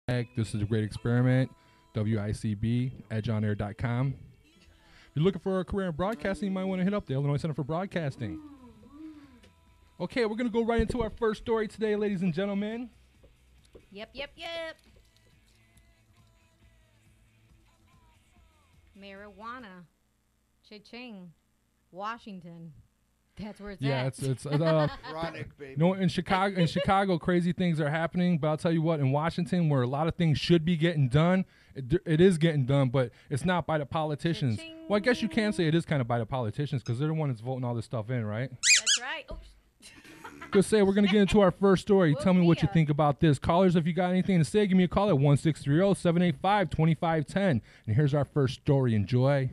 This is a great experiment. WICB, edgeonair.com. If you're looking for a career in broadcasting, you might want to hit up the Illinois Center for Broadcasting. Okay, we're going to go right into our first story today, ladies and gentlemen. Yep. Marijuana. Cha-ching. Washington. That's where it's at. It's Chronic, baby. no, in Chicago, crazy things are happening. But I'll tell you what, in Washington, where a lot of things should be getting done, it is getting done, but it's not by the politicians. Cha-ching. Well, I guess you can say it is kind of by the politicians because they're the ones that's voting all this stuff in, right? That's right. Oh, Good say, we're going to get into our first story. Tell me what you yeah. think about this. Callers, if you got anything to say, give me a call at 1-630-785-2510. And here's our first story. Enjoy.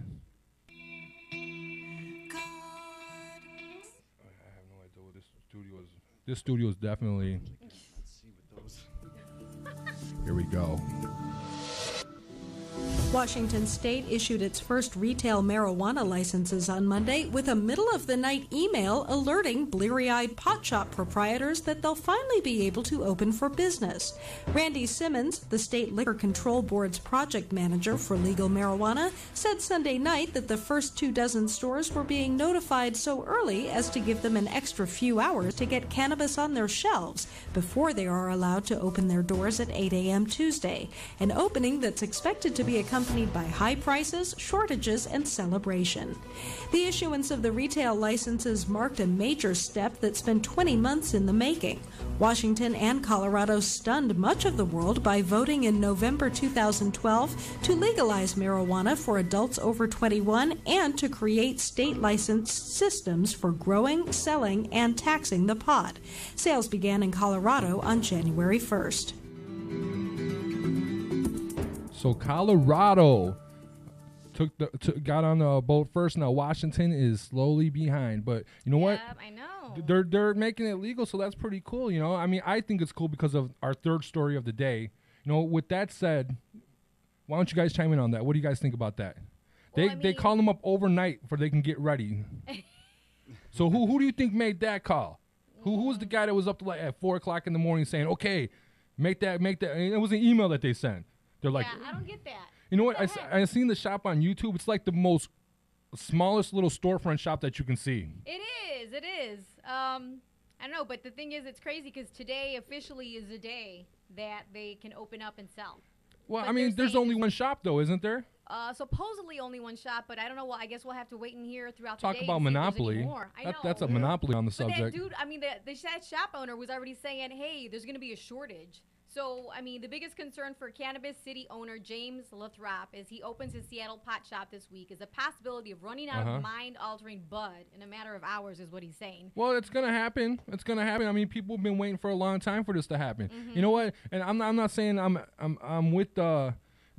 This studio is definitely. Let's see what those. Here we go. Washington State issued its first retail marijuana licenses on Monday with a middle-of-the-night email alerting bleary-eyed pot shop proprietors that they'll finally be able to open for business. Randy Simmons, the State Liquor Control Board's project manager for legal marijuana, said Sunday night that the first 24 stores were being notified so early as to give them an extra few hours to get cannabis on their shelves before they are allowed to open their doors at 8 a.m. Tuesday, an opening that's expected to be accompanied by high prices, shortages, and celebration. The issuance of the retail licenses marked a major step that's been 20 months in the making. Washington and Colorado stunned much of the world by voting in November 2012 to legalize marijuana for adults over 21 and to create state-licensed systems for growing, selling, and taxing the pot. Sales began in Colorado on January 1st. So Colorado got on the boat first. Now Washington is slowly behind, but you know what? I know. They're making it legal, so that's pretty cool. You know, I mean, I think it's cool because of our third story of the day. You know, with that said, why don't you guys chime in on that? What do you guys think about that? They call them up overnight for they can get ready. So who do you think made that call? Who was the guy that was up to like at 4:00 in the morning saying, okay, make that? And it was an email that they sent. They're like, I don't get that. You know what? I seen the shop on YouTube. It's like the most smallest little storefront shop that you can see. It is. I don't know, but the thing is, it's crazy because today officially is the day that they can open up and sell. Well, But I mean, there's only one shop though, isn't there? Supposedly only one shop, but I don't know. Well, I guess we'll have to wait and hear throughout Talk the day. about to see if there's monopoly. any more. I know. That's a monopoly on the But subject. that dude, I mean, the shop owner was already saying, hey, there's going to be a shortage. So, I mean, the biggest concern for Cannabis City owner James Lathrop as he opens his Seattle pot shop this week is the possibility of running out of mind-altering bud in a matter of hours is what he's saying. Well, it's gonna happen. I mean, people have been waiting for a long time for this to happen. You know what? And I'm not saying I'm with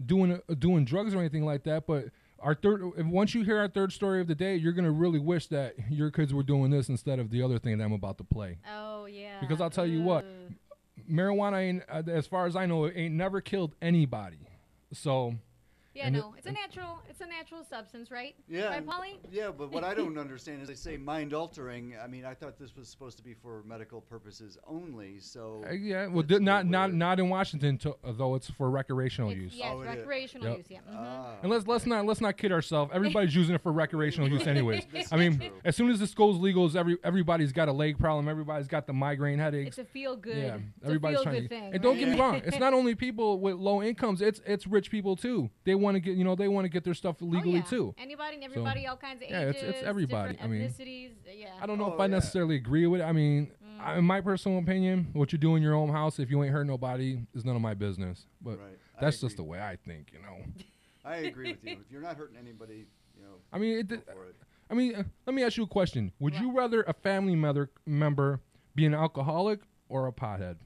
doing drugs or anything like that, but once you hear our third story of the day, you're gonna really wish that your kids were doing this instead of the other thing that I'm about to play. Oh yeah. Because I'll tell you what. Marijuana, ain't, as far as I know, ain't never killed anybody. So, yeah, no, it's a natural substance, right? Yeah. Right, Paulie? Yeah, but what I don't understand is they say mind altering. I mean, I thought this was supposed to be for medical purposes only. So yeah, well, not in Washington, though. It's for recreational use. Yeah, it's recreational use. Yeah. And let's not kid ourselves. Everybody's using it for recreational use, anyways. I mean, as soon as this goes legal, everybody's got a leg problem. Everybody's got the migraine headaches. It's a feel good. Yeah, it's everybody's a feel trying good to. thing. And don't get me wrong, it's not only people with low incomes. It's rich people too. They want to get their stuff legally too. Anybody and everybody, all kinds of ages. Yeah, it's everybody. I mean, ethnicities. Yeah. I don't know if I necessarily agree with it. I mean, in my personal opinion, what you do in your own house, if you ain't hurt nobody, is none of my business. But that's just the way I think, you know. I agree with you. If you're not hurting anybody, you know. I mean, let me ask you a question. Would you rather a family member be an alcoholic or a pothead?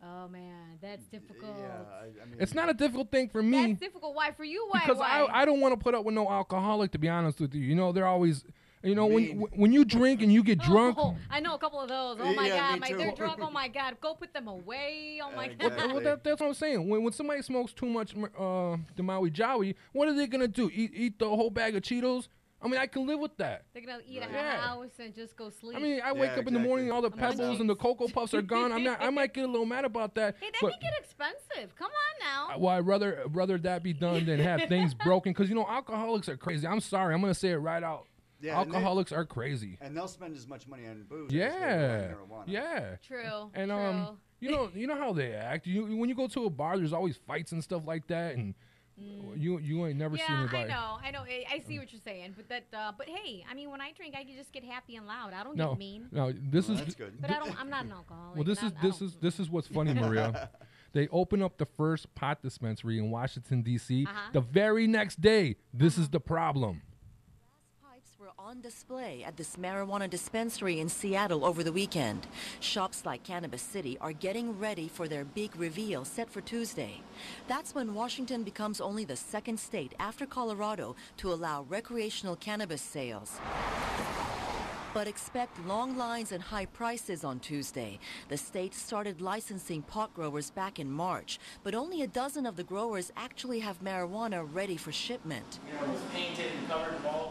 Oh man, that's difficult. Yeah, I mean, it's not a difficult thing for me. That's difficult. Why for you? Why? Because I don't want to put up with no alcoholic. To be honest with you, you know they're always, you know, when you drink and you get drunk. Oh, I know a couple of those. Oh my Yeah, God, they're drunk. Oh my God, go put them away. Oh my God. Exactly. That's what I'm saying. When somebody smokes too much the Maui Jawi, what are they gonna do? Eat the whole bag of Cheetos? I mean, I can live with that. They're gonna eat Right. a house and just go sleep. I mean, I wake up in the morning, all the pebbles and the Cocoa Puffs are gone. I might get a little mad about that. Hey, that can get expensive. Come on now. Well, I'd rather that be done than have things broken. Because, alcoholics are crazy. I'm sorry. I'm going to say it right out. Yeah, Alcoholics are crazy. And they'll spend as much money on booze as they will on marijuana. Yeah. True. And true. you know how they act. When you go to a bar, there's always fights and stuff like that, and you ain't never seen anybody. Yeah, I know. I see what you're saying, but hey, I mean, when I drink, I can just get happy and loud. I don't get mean. No, this is that's good. But I'm not an alcoholic. Well, this is what's funny, Maria. They open up the first pot dispensary in Washington D.C. The very next day. This is the problem. Were on display at this marijuana dispensary in Seattle over the weekend. Shops like Cannabis City are getting ready for their big reveal set for Tuesday. That's when Washington becomes only the second state after Colorado to allow recreational cannabis sales. But expect long lines and high prices on Tuesday. The state started licensing pot growers back in March, but only a dozen of the growers actually have marijuana ready for shipment.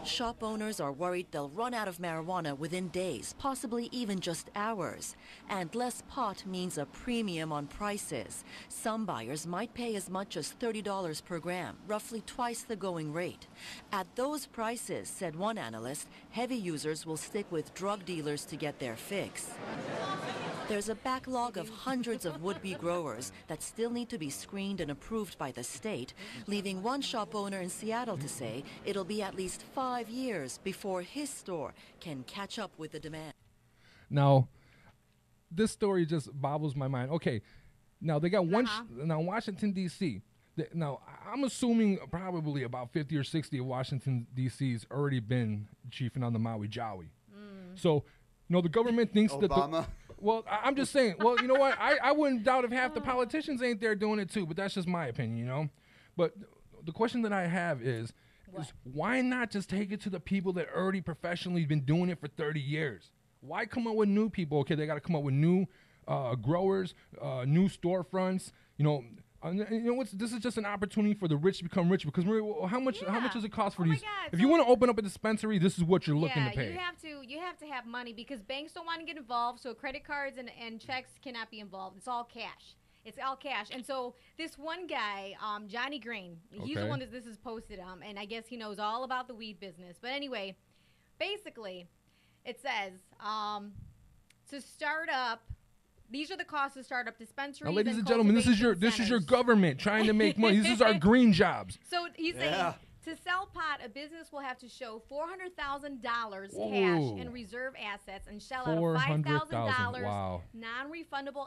Shop owners are worried they'll run out of marijuana within days, possibly even just hours. And less pot means a premium on prices. Some buyers might pay as much as $30 per gram, roughly twice the going rate. At those prices, said one analyst, heavy users will stick with drug dealers to get their fix. There's a backlog of hundreds of would-be growers that still need to be screened and approved by the state, leaving one shop owner in Seattle to say it'll be at least 5 years before his store can catch up with the demand. Now, this story just bobbles my mind. Okay, now they got now Washington, D.C. Now, I'm assuming probably about 50 or 60 of Washington, D.C.'s already been chiefing on the Maui Jawi. So, the government thinks Obama. Well, I'm just saying. Well, you know what? I wouldn't doubt if half the politicians ain't there doing it too, but that's just my opinion, But the question that I have is why not just take it to the people that already professionally been doing it for 30 years? Why come up with new people? Okay, they got to come up with new growers, new storefronts, this is just an opportunity for the rich to become rich because how much does it cost for these? If you want to open up a dispensary, this is what you're looking to pay. You have to have money because banks don't want to get involved, so credit cards and checks cannot be involved. It's all cash. It's all cash. And so this one guy, Johnny Green, he's the one that this is posted and I guess he knows all about the weed business. But anyway, basically, it says to start up. These are the costs to start up dispensaries. Now, ladies and gentlemen, this is your government trying to make money. This is our green jobs. So he's saying to sell pot, a business will have to show $400,000 cash in reserve assets and shell out a $5,000 non-refundable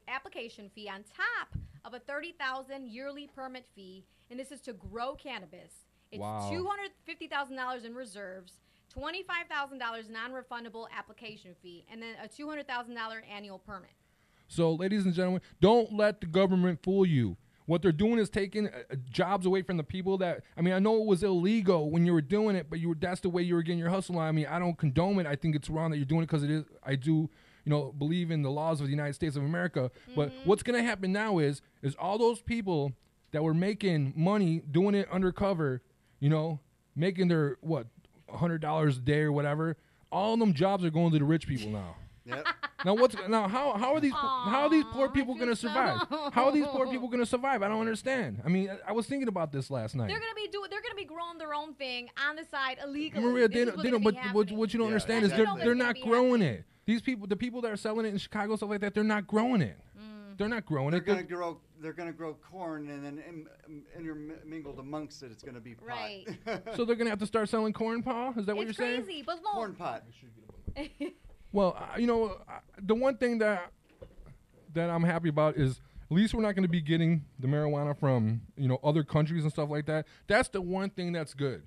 application fee on top of a $30,000 yearly permit fee, and this is to grow cannabis. It's $250,000 in reserves, $25,000 non-refundable application fee, and then a $200,000 annual permit. So, ladies and gentlemen, don't let the government fool you. What they're doing is taking jobs away from the people that, I know it was illegal when you were doing it, but that's the way you were getting your hustle on. I don't condone it. I think it's wrong that you're doing it because it is. I do, believe in the laws of the United States of America. But what's going to happen now is all those people that were making money doing it undercover, making their, $100 a day or whatever, all of them jobs are going to the rich people now. Yep. How are these poor people going to survive? How are these poor people going to survive? I don't understand. I was thinking about this last night. They're going to be growing their own thing on the side illegally. Maria, what you don't understand is they're not growing it. These people, the people that are selling it in Chicago, stuff like that, they're not growing it. They're not growing it. They're going to grow corn and then intermingled amongst it. It's going to be pot. Right. So they're going to have to start selling corn, Paul? Is that what you're saying? It's crazy, but look. Corn pot. Well, the one thing that I'm happy about is at least we're not going to be getting the marijuana from, other countries and stuff like that. That's the one thing that's good.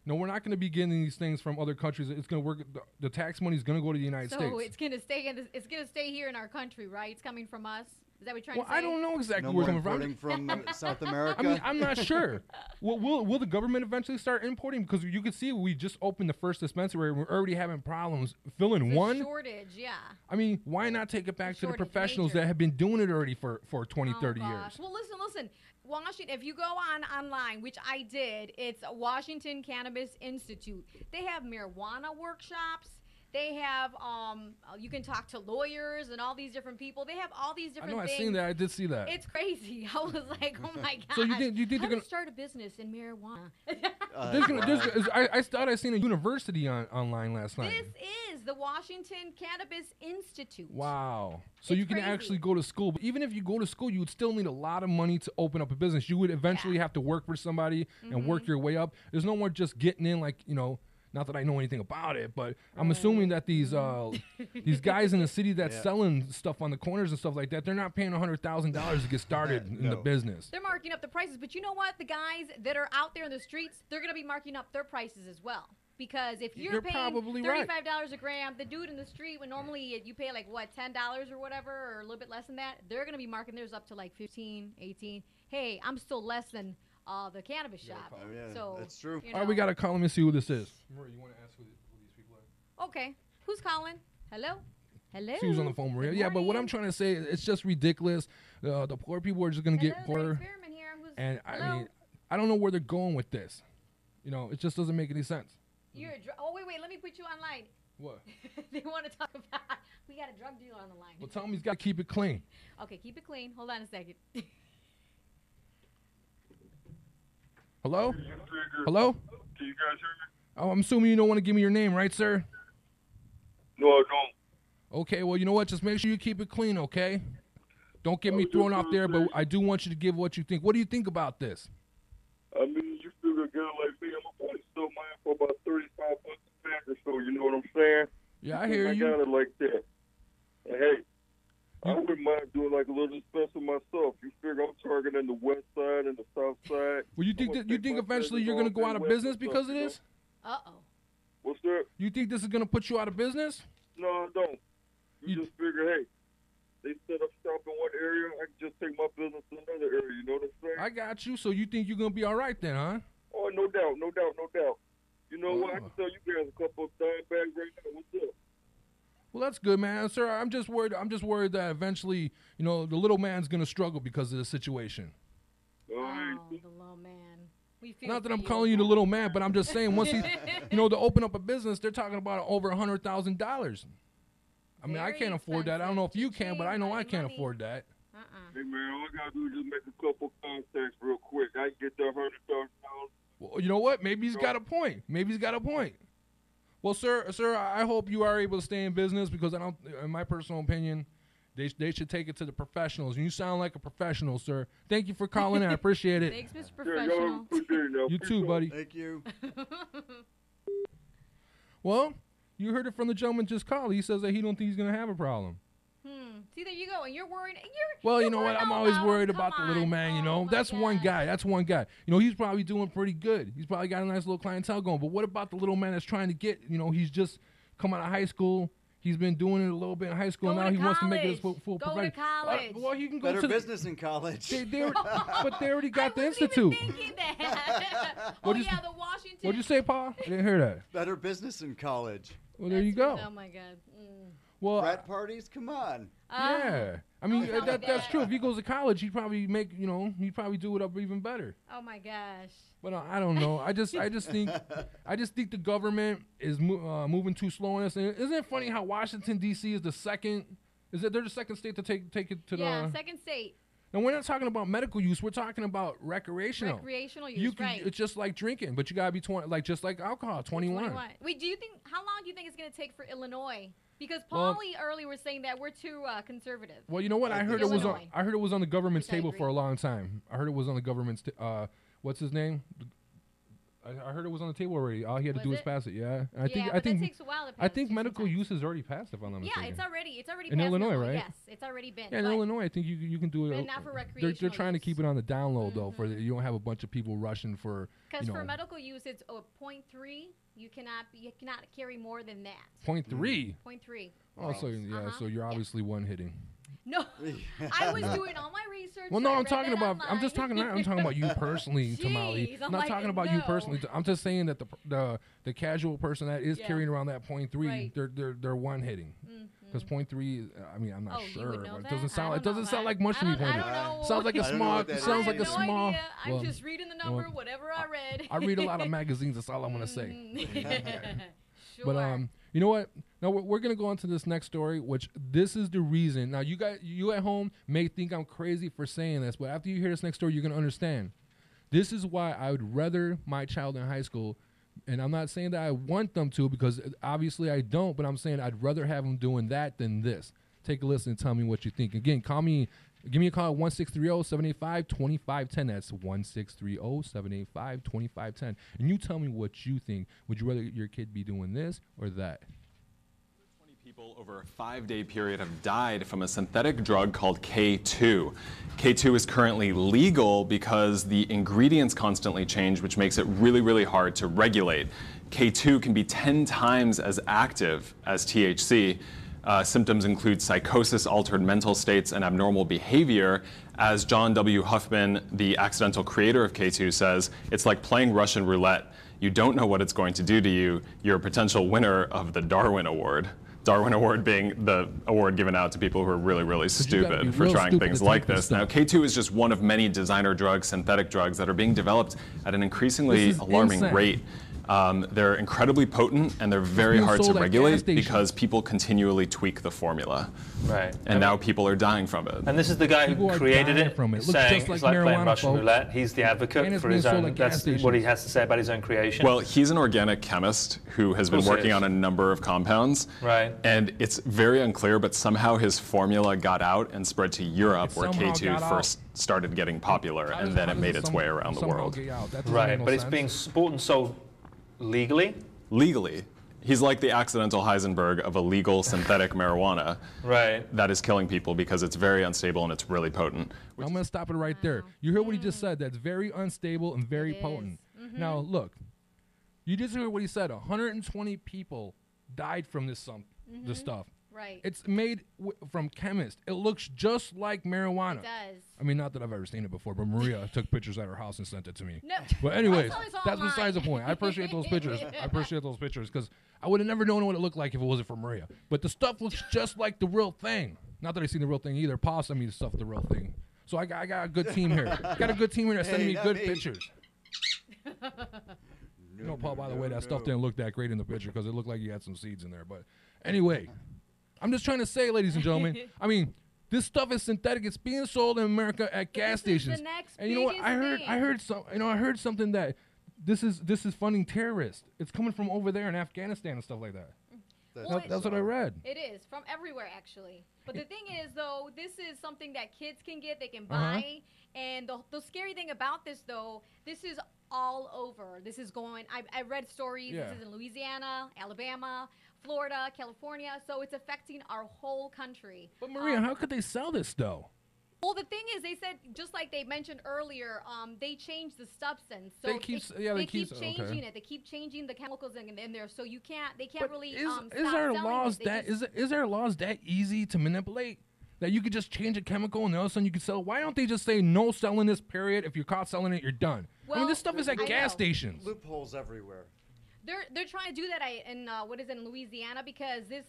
No, we're not going to be getting these things from other countries. It's going to work. The tax money is going to go to the United States. So it's going to stay. It's going to stay here in our country, right? It's coming from us. Is that what you're trying to say? I don't know exactly No where more it's coming from. importing from South America. I mean, I'm not sure. Will the government eventually start importing? Because you can see we just opened the first dispensary and we're already having problems filling It's a one. shortage, yeah. I mean, why not take it back to the Shortage professionals major. that have been doing it already for 20, 30 gosh. years? Well, listen. Washington, if you go online, which I did, it's Washington Cannabis Institute. They have marijuana workshops. They have, you can talk to lawyers and all these different people. They have all these different things. I seen that. I did see that. It's crazy. I was like, oh my god. So you think how they're do you gonna start a business in marijuana? I thought I seen a university online last night. This is the Washington Cannabis Institute. Wow. So It's you can crazy. actually go to school. But even if you go to school, you would still need a lot of money to open up a business. You would eventually have to work for somebody and work your way up. There's no more just getting in like, not that I know anything about it, but I'm assuming that these these guys in the city that's selling stuff on the corners and stuff like that, they're not paying $100,000 to get started in the business. They're marking up the prices, but you know what? The guys that are out there in the streets, they're going to be marking up their prices as well. Because if you're paying probably $35 right. a gram, the dude in the street, when normally you pay like, what, $10 or whatever, or a little bit less than that, they're going to be marking theirs up to like 15, 18. Hey, I'm still less than the cannabis shop. Oh, yeah, so that's true. All right, we got to call him and see who this is. Maria, you want to ask who these people are? Okay. Who's calling? Hello? Hello? She was on the phone, Maria. Good Yeah, but what I'm morning. trying to say, it's just ridiculous. The poor people are just going to get Hello, poorer. experiment here. And Hello? I mean, I don't know where they're going with this. It just doesn't make any sense. You're wait, let me put you online. What? They want to talk about, we got a drug dealer on the line. Well, tell him he's got to keep it clean. Okay, keep it clean. Hold on a second. Hello? Hello? Can you guys hear me? Oh, I'm assuming you don't want to give me your name, right, sir? No, I don't. Okay, well, you know what? Just make sure you keep it clean, okay? Don't get me thrown off there, but I do want you to give what you think. What do you think about this? I mean, you figure a guy like me, I'm going to sell mine for about $35 a pack or so, you know what I'm saying? Yeah, I hear I you. got it like that. And hey, I wouldn't mind doing like a little dispenser myself. You figure I'm targeting the west side and the south side. Well, you think eventually you're going to go out of business because of this? Uh-oh. What's that? You think this is going to put you out of business? No, I don't. You just figure, hey, they set up shop in one area, I can just take my business to another area, you know what I'm saying? I got you. So you think you're going to be all right then, huh? Oh, no doubt. You know what? I can tell you guys a couple of dime bags right now. What's up? Well, that's good, man. Sir, I'm just worried that eventually, the little man's going to struggle because of the situation. Oh, the little man. We feel Not that for I'm calling you the little man, but I'm just saying once he's, to open up a business, they're talking about over $100,000. I mean, I Very can't afford that. I don't know if you can, but I know I can't money. afford that. Hey, man, all I got to do is just make a couple contacts real quick. I can get that $100,000. Well, you know what? Maybe he's got a point. Well, sir, I hope you are able to stay in business because in my personal opinion, they should take it to the professionals. And you sound like a professional, sir. Thank you for calling in. I appreciate it. Thanks, Mr. Yeah, Professional. y'all appreciate it now. You too, buddy. Thank you. Well, you heard it from the gentleman just called. He says that he don't think he's going to have a problem. See, there you go. And you're worried. Well, you know you're what? I'm worried always about worried him. about the Come little on. man, Oh, my That's one gosh. guy. That's one guy. He's probably doing pretty good. He's probably got a nice little clientele going. But what about the little man that's trying to get, he's just come out of high school. He's been doing it a little bit in high school. Go Now to he wants to make it his college. full Go profession. to college. Well, he can go Better to business in college. but they already got the I wasn't even institute. thinking that. What'd you- the Washington. What'd you say, Paul? I didn't hear that. Better business in college. Well, there you go. Oh my God. Well, Frat parties, come on. yeah. I mean, Don't tell me that's that. true. If he goes to college, he'd probably make, he'd probably do it up even better. Oh my gosh. But I don't know. I just think the government is moving too slow on this. And isn't it funny how Washington D.C. is the second? They're the second state to take it to Yeah, the. second state. And we're not talking about medical use. We're talking about recreational. Recreational use, right. It's just like drinking, but you gotta be 20, just like alcohol, 21. Wait, how long do you think it's going to take for Illinois? Because Well- Paulie earlier was saying that we're too conservative. Well, you know what? I heard Illinois. it was on the government's Which I table agree. for a long time. I heard it was on the government's. What's his name? I heard it was on the table already. All he had to Was do was it? pass it. Yeah, But that takes a while to pass. I think too medical sometimes. use has already passed. If I'm not mistaken. Yeah, it's already In passed Illinois, right? Yes, it's already been. Yeah, in but Illinois, I think you can do it. But not for They're recreational trying to use. keep it on the down low though, for you don't have a bunch of people rushing for. Because for medical use, it's 0.3. You cannot carry more than that. 0.3. 0.3. Oh, so yeah, Uh-huh. so you're obviously one hitting. No, I was doing all my research. Well, so no, I I'm read talking that about. I'm just online. talking. I'm talking about you personally, Tamale. Jeez, I'm I'm not like, talking about you no. personally. I'm just saying that the casual person that is Yeah. carrying around that .3, Right. they're one hitting. Because .3, I mean, I'm not Oh, you sure. would know It that? doesn't I sound. It don't know doesn't sound that. like much to me. I don't Pointy. know. Sounds like a I don't know small. what that Sounds is like a either. I have no small. idea. I'm well, just reading the number, well, whatever I read. I read a lot of magazines. That's all I'm gonna say. Sure. But you know what? Now we're gonna go on to this next story, which this is the reason. Now you at home may think I'm crazy for saying this, but after you hear this next story, you're gonna understand. This is why I would rather my child in high school, and I'm not saying that I want them to, because obviously I don't, but I'm saying I'd rather have them doing that than this. Take a listen and tell me what you think. Again, give me a call at 1-630-785-2510. That's 1-630-785-2510. And you tell me what you think. Would you rather your kid be doing this or that? 20 people over a 5-day period have died from a synthetic drug called K2. K2 is currently legal because the ingredients constantly change, which makes it really, really hard to regulate. K2 can be 10 times as active as THC. Symptoms include psychosis, altered mental states, and abnormal behavior. As John W. Huffman, the accidental creator of K2, says, it's like playing Russian roulette. You don't know what it's going to do to you. You're a potential winner of the Darwin Award. Darwin Award being the award given out to people who are really, really stupid for trying things like this. Now, K2 is just one of many designer drugs, synthetic drugs, that are being developed at an increasingly alarming rate. They're incredibly potent, and they're very hard to regulate because people continually tweak the formula. Right. And now people are dying from it. And this is the guy who created it, from it. saying Just like it's like playing marijuana, Russian folks. roulette. He's the advocate for his own. That's what he has to say about his own creation. Well, he's an organic chemist who has been working on a number of compounds. Right. And it's very unclear, but somehow his formula got out and spread to Europe, where K2 first started getting popular, and then it made its way around the world. Right, but it's being bought and sold legally? Legally. He's like the accidental Heisenberg of illegal synthetic marijuana. Right. That is killing people because it's very unstable and it's really potent. I'm going to stop it right there. You heard what he just said. That's very unstable and very potent. Now, look, you just heard what he said. 120 people died from this stuff. Right. It's made from chemists. It looks just like marijuana. It does. I mean, not that I've ever seen it before, but Maria took pictures at her house and sent it to me. No. But anyways, It's all that's mine. besides the point. I appreciate those pictures. I appreciate those pictures because I would have never known what it looked like if it wasn't for Maria. But the stuff looks just like the real thing. Not that I've seen the real thing either. Paul sent me the stuff, the real thing. So I got a good team here. Got a good team here that's sending me good pictures. You know, Paul, by the way, that stuff didn't look that great in the picture because it looked like you had some seeds in there. But anyway, I'm just trying to say, ladies and gentlemen, I mean, this stuff is synthetic. It's being sold in America at gas stations. The next And you know what? I heard something that this is funding terrorists. It's coming from over there in Afghanistan and stuff like that. That's what I read. It is from everywhere, actually. But the thing is, though, this is something that kids can get, they can buy. And the scary thing about this, though, this is all over. This is going, I read stories. Yeah. This is in Louisiana, Alabama, Florida, California. So it's affecting our whole country. But Maria, how could they sell this, though? Well, the thing is, they said, just like they mentioned earlier, they changed the substance. So They keep changing it. They keep changing the chemicals in there, so they can't really Is stop there selling laws it. They that just- is there laws that easy to manipulate? That you could just change a chemical and all of a sudden you could sell it? Why don't they just say no selling this, period? If you're caught selling it, you're done. I mean, this stuff is at gas stations. Loopholes everywhere. They're trying to do that in Louisiana because this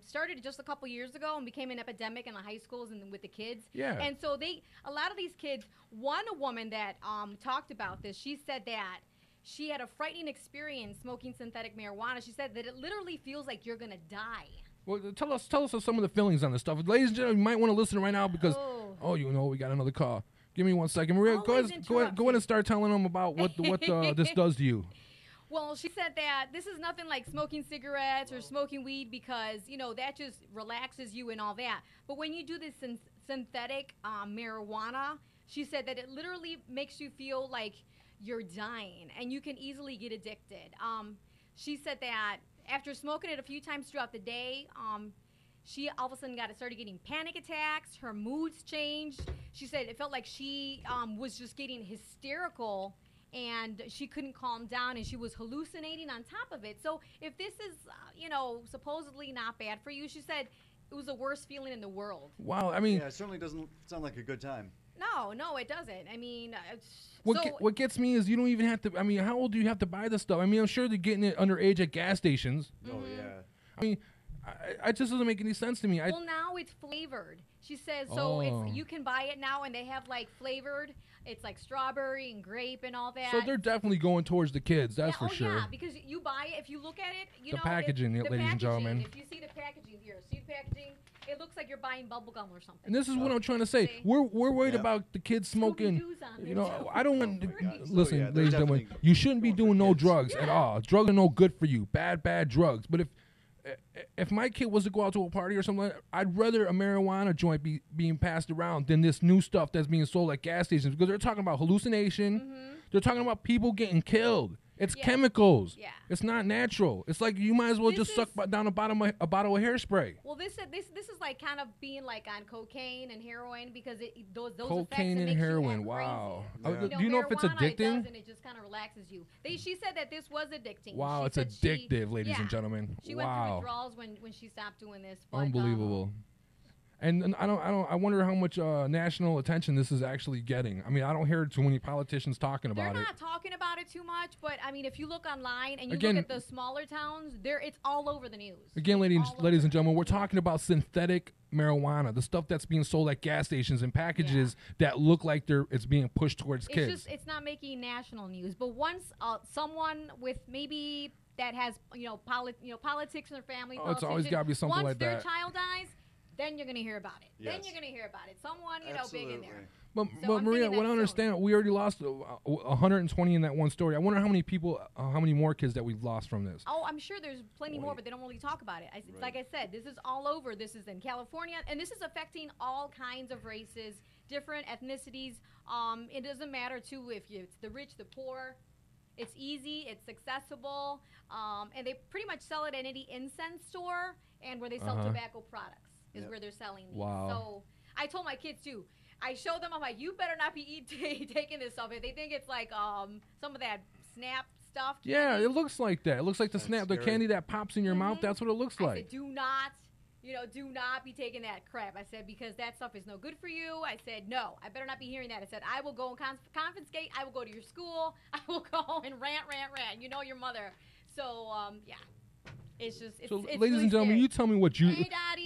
started just a couple years ago and became an epidemic in the high schools and with the kids. Yeah. And so a lot of these kids, a woman that talked about this, she said that she had a frightening experience smoking synthetic marijuana. She said that it literally feels like you're gonna die. Well, tell us some of the feelings on this stuff. Ladies and gentlemen, you might want to listen right now because we got another call. Give me 1 second. Maria, go ahead and start telling them about what this does to you. Well, she said that this is nothing like smoking cigarettes or smoking weed because, that just relaxes you and all that. But when you do this synthetic marijuana, she said that it literally makes you feel like you're dying and you can easily get addicted. She said that after smoking it a few times throughout the day, she all of a sudden started getting panic attacks. Her moods changed. She said it felt like she was just getting hysterical and she couldn't calm down and she was hallucinating on top of it. So if this is, supposedly not bad for you, she said it was the worst feeling in the world. Wow, I mean, yeah, it certainly doesn't sound like a good time. No, it doesn't. I mean, what gets me is you don't even have to. I mean, how old do you have to buy this stuff? I mean, I'm sure they're getting it underage at gas stations. Oh yeah. I mean, it just doesn't make any sense to me. Well, now it's flavored. She says so. You can buy it now, and they have like flavored. It's like strawberry and grape and all that. So they're definitely going towards the kids. That's for sure. Yeah, because you buy it. If you look at it, you the know packaging, ladies and gentlemen. If you see the packaging here, see the packaging. It looks like you're buying bubble gum or something. And this is what I'm trying to say. We're worried about the kids smoking. You know, I don't want. Listen, ladies and gentlemen, you shouldn't be doing no drugs at all. Drugs are no good for you. Bad drugs. But if my kid was to go out to a party or something, I'd rather a marijuana joint be being passed around than this new stuff that's being sold at gas stations, because they're talking about hallucination. They're talking about people getting killed. It's chemicals. Yeah. It's not natural. It's like you might as well just suck down a bottle of hairspray. Well, this is like kind of being like on cocaine and heroin, because those cocaine effects and heroin. Wow. Yeah. Do you know if it's addicting? And it just kind of relaxes you. She said that this was addicting. Wow, it's addictive, ladies and gentlemen. She went through withdrawals when she stopped doing this. But, unbelievable. And I wonder how much national attention this is actually getting. I mean, I don't hear too many politicians talking about it. They're not talking about it too much, but I mean, if you look online and you look at the smaller towns, it's all over the news. Again, ladies and gentlemen, we're talking about synthetic marijuana, the stuff that's being sold at gas stations in packages that look like it's being pushed towards kids. It's not making national news, but once someone with maybe that has politics in their family, it's always got to be something like that. Once their child dies, then you're going to hear about it. Yes. Then you're going to hear about it. Someone, big in there. But Maria, what I understand, we already lost 120 in that one story. I wonder how many more kids that we've lost from this. Oh, I'm sure there's plenty more, but they don't really talk about it. Like I said, this is all over. This is in California, and this is affecting all kinds of races, different ethnicities. It doesn't matter, too, if it's the rich, the poor. It's easy. It's accessible. And they pretty much sell it at any incense store and where they sell tobacco products. Is where they're selling these. Wow. So I told my kids too. I showed them. I'm like, you better not be taking this stuff. If they think it's like some of that Snap stuff. Yeah, it looks like that. It looks like the Snap, the candy that pops in your mouth. That's what it looks like. I said, do not be taking that crap. I said, because that stuff is no good for you. I said, no, I better not be hearing that. I said, I will go and confiscate. I will go to your school. I will go and rant. You know your mother. So yeah. It's ladies really and gentlemen, scary. You tell me what you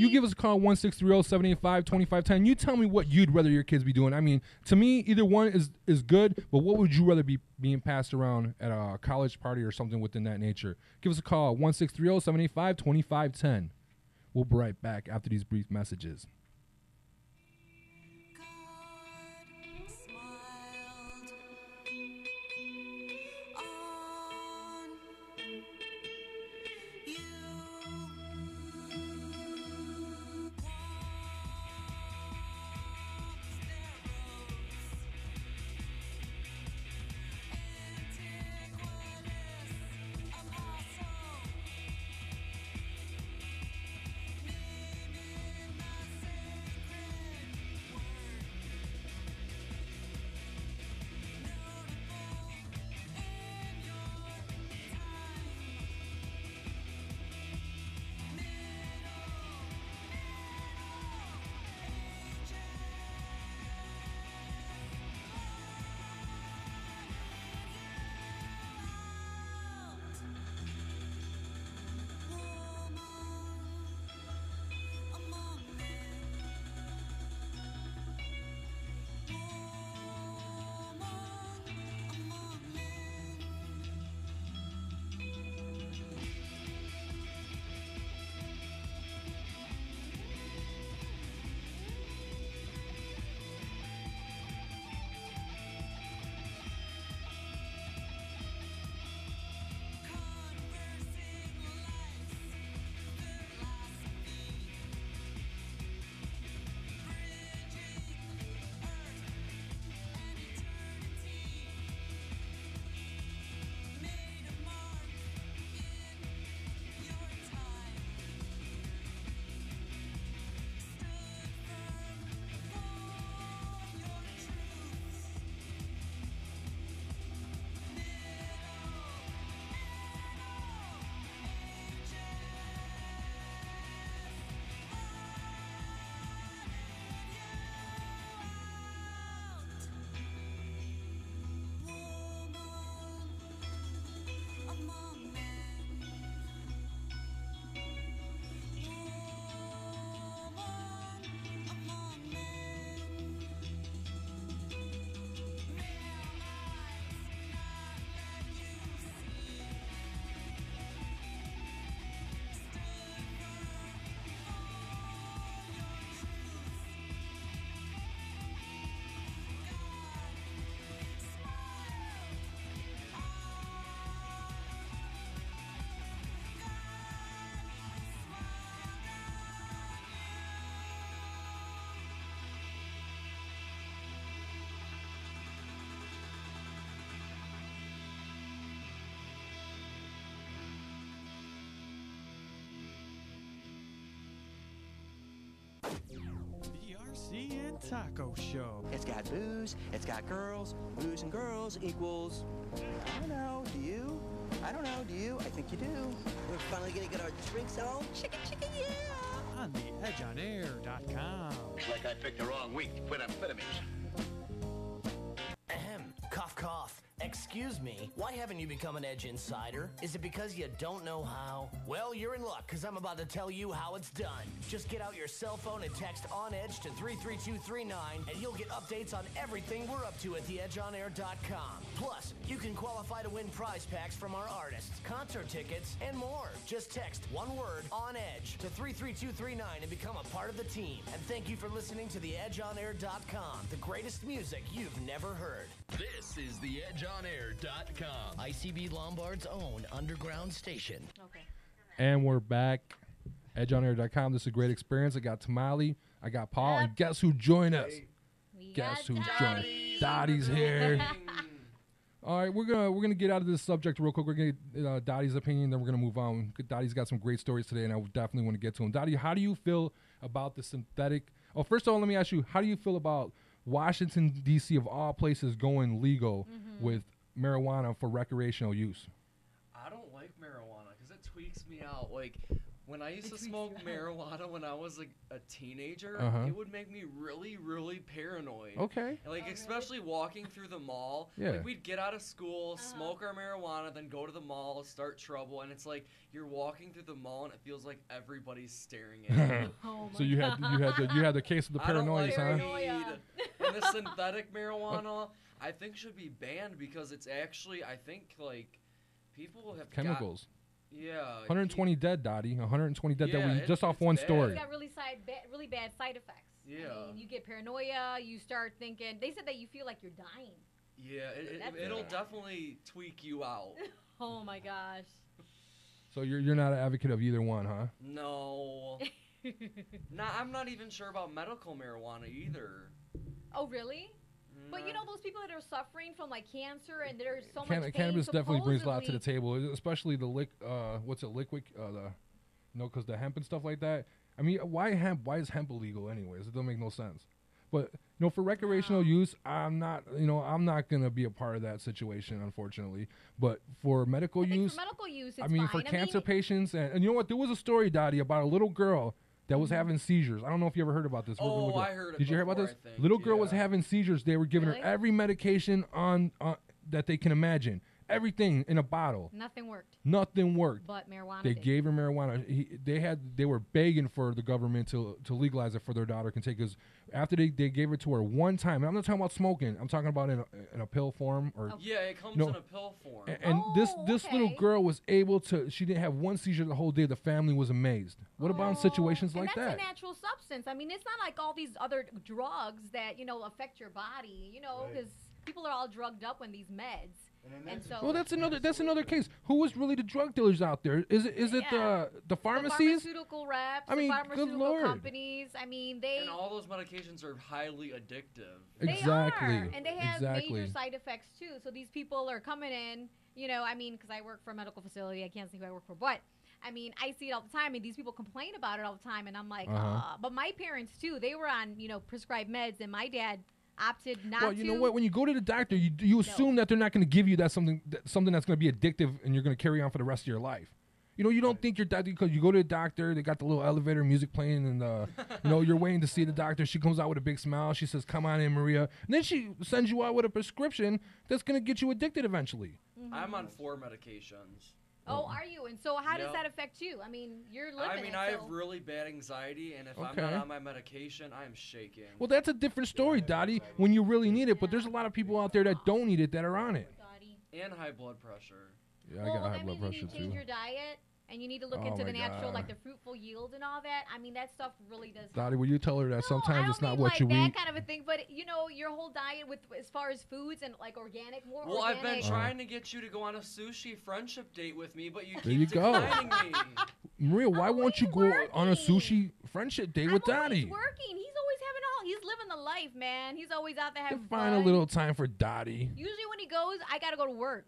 give us a call 1-630-785-2510. You tell me what you'd rather your kids be doing. I mean, to me, either one is good, but what would you rather be being passed around at a college party or something within that nature? Give us a call 1-630-785-2510. We'll be right back after these brief messages. Marcy and Taco Show. It's got booze, it's got girls. Booze and girls equals... I don't know, do you? I don't know, do you? I think you do. We're finally gonna get our drinks on. Chicka, chicka, yeah! On the edgeonair.com. Looks like I picked the wrong week to quit amphetamines. Ahem. Cough, cough. Excuse me, why haven't you become an Edge Insider? Is it because you don't know how? Well, you're in luck, because I'm about to tell you how it's done. Just get out your cell phone and text On Edge to 33239, and you'll get updates on everything we're up to at theedgeonair.com. Plus, you can qualify to win prize packs from our artists, concert tickets, and more. Just text one word, On Edge, to 33239 and become a part of the team. And thank you for listening to theedgeonair.com, the greatest music you've never heard. This is theedgeonair.com, ICB Lombard's own underground station. Okay. And we're back. EdgeOnAir.com. This is a great experience. I got Tamale. I got Paul. And guess who joined us? Guess who joined? Dottie's here. All right, we're gonna get out of this subject real quick. We're gonna get Dottie's opinion, then we're gonna move on. Dottie's got some great stories today, and I definitely want to get to them. Dottie, how do you feel about the synthetic? Oh, first of all, let me ask you, how do you feel about Washington, D.C., of all places, going legal with marijuana for recreational use? I don't like marijuana because it tweaks me out. Like, when I used to smoke marijuana when I was a teenager, it would make me really, really paranoid. Okay. Like, especially walking through the mall. Yeah. Like, we'd get out of school, smoke our marijuana, then go to the mall, start trouble, and it's like you're walking through the mall and it feels like everybody's staring at you. So you had the case of the paranoia, huh? And the synthetic marijuana, I think, should be banned because it's actually, I think, like, people have chemicals. Yeah. 120 dead, Dottie. 120 dead. Yeah, just off one story. It's got really bad side effects. Yeah. I mean, you get paranoia. You start thinking. They said that you feel like you're dying. Yeah, it'll definitely tweak you out. Oh my gosh. So you're not an advocate of either one, huh? No. I'm not even sure about medical marijuana either. Oh, really? But you know those people that are suffering from like cancer and there's so much pain, cannabis definitely brings a lot to the table, especially the liquid, because the hemp and stuff like that. I mean, why hemp? Why is hemp illegal anyways? It doesn't make no sense. But for recreational use, I'm not gonna be a part of that situation, unfortunately. But for medical use, it's fine. For cancer patients, and you know what? There was a story, Dottie, about a little girl that was having seizures. I don't know if you ever heard about this. Oh, I heard it. Did you hear about this? Little girl was having seizures. They were giving her every medication on that they can imagine. Everything in a bottle. Nothing worked. But marijuana. They gave her marijuana. They were begging for the government to legalize it for their daughter can take. Because after they gave it to her one time, and I'm not talking about smoking. I'm talking about in a pill form or. Yeah, it comes in a pill form. And this little girl was able to. She didn't have one seizure the whole day. The family was amazed. What about in situations like that? That's a natural substance. I mean, it's not like all these other drugs that affect your body. Because people are all drugged up when these meds. Well, that's another case. Who is really the drug dealers out there? Is it the pharmacies? The pharmaceutical reps, I mean, the pharmaceutical good Lord. companies. I mean, and all those medications are highly addictive. Exactly. They are, and they have major side effects too. So these people are coming in. Because I work for a medical facility, I can't say who I work for, but I mean, I see it all the time, and these people complain about it all the time, and I'm like, but my parents too, they were on prescribed meds, and my dad opted not to. Well, you know what? When you go to the doctor, you assume that they're not going to give you something that's going to be addictive and you're going to carry on for the rest of your life. You don't think your doctor, because you go to the doctor, they got the little elevator music playing, and you're waiting to see the doctor. She comes out with a big smile. She says, "Come on in, Maria," and then she sends you out with a prescription that's going to get you addicted eventually. I'm on 4 medications. Oh, are you? And so how does that affect you? I mean, you're living I have really bad anxiety, and if I'm not on my medication, I am shaking. Well, that's a different story, Dottie, when you really need it. But there's a lot of people out there that don't need it that are on it. And high blood pressure. Yeah, I got high blood pressure, too. You need to change your diet, and you need to look into the natural, like the fruitful yield and all that. I mean, that stuff really does help. Dottie, will you tell her that sometimes it's not what you eat? that kind of a thing, but your whole diet as far as foods and like organic, Well, I've been trying to get you to go on a sushi friendship date with me, but you there you keep declining me. Maria, why won't you go on a sushi friendship date with Dottie? He's working. He's always he's living the life, man. He's always out there having fun. Find a little time for Dottie. Usually when he goes, I gotta go to work.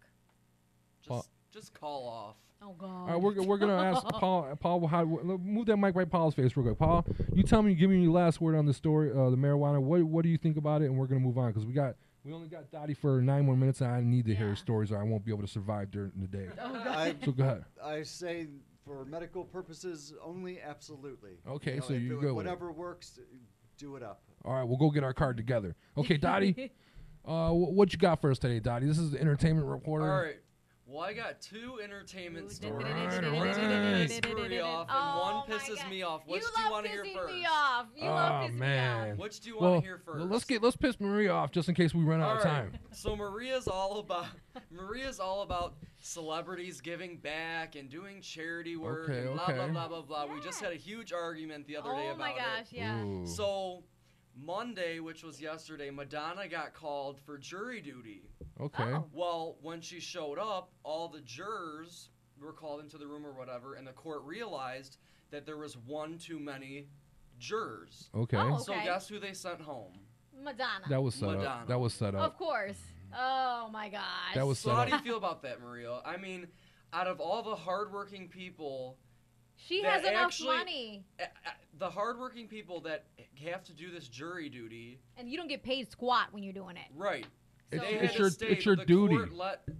just call off. Oh God. All right, we're gonna ask Paul. Paul, move that mic right Paul's face real quick. Paul, you tell me, give me your last word on the story, the marijuana. What do you think about it? And we're gonna move on because we only got Dottie for 9 more minutes, and I need to hear his stories, or I won't be able to survive during the day. So go ahead. I say for medical purposes only, absolutely. Okay, so you go. Whatever works, do it up. All right, we'll go get our card together. Okay, Dottie, what you got for us today, Dottie? This is the entertainment reporter. All right. Well, I got 2 entertainment stories. One pisses me off, and one pisses me off. Which do you want to hear first? Me off. You love pissing me off. Which do you want to hear first? Let's piss Maria off just in case we run out of time. So Maria's all about celebrities giving back and doing charity work and blah blah blah blah blah. We just had a huge argument the other day about it. Oh my gosh, yeah. Ooh. So Monday, which was yesterday, Madonna got called for jury duty. Okay. Well, when she showed up, all the jurors were called into the room or whatever, and the court realized that there was one too many jurors. Okay. So guess who they sent home? Madonna. That was set up. That was set up. Of course. Oh my gosh. That was set So up. how do you feel about that, Maria? I mean, out of all the hardworking people, she has enough money. The hardworking people that have to do this jury duty, and you don't get paid squat when you're doing it. Right. So It's your duty.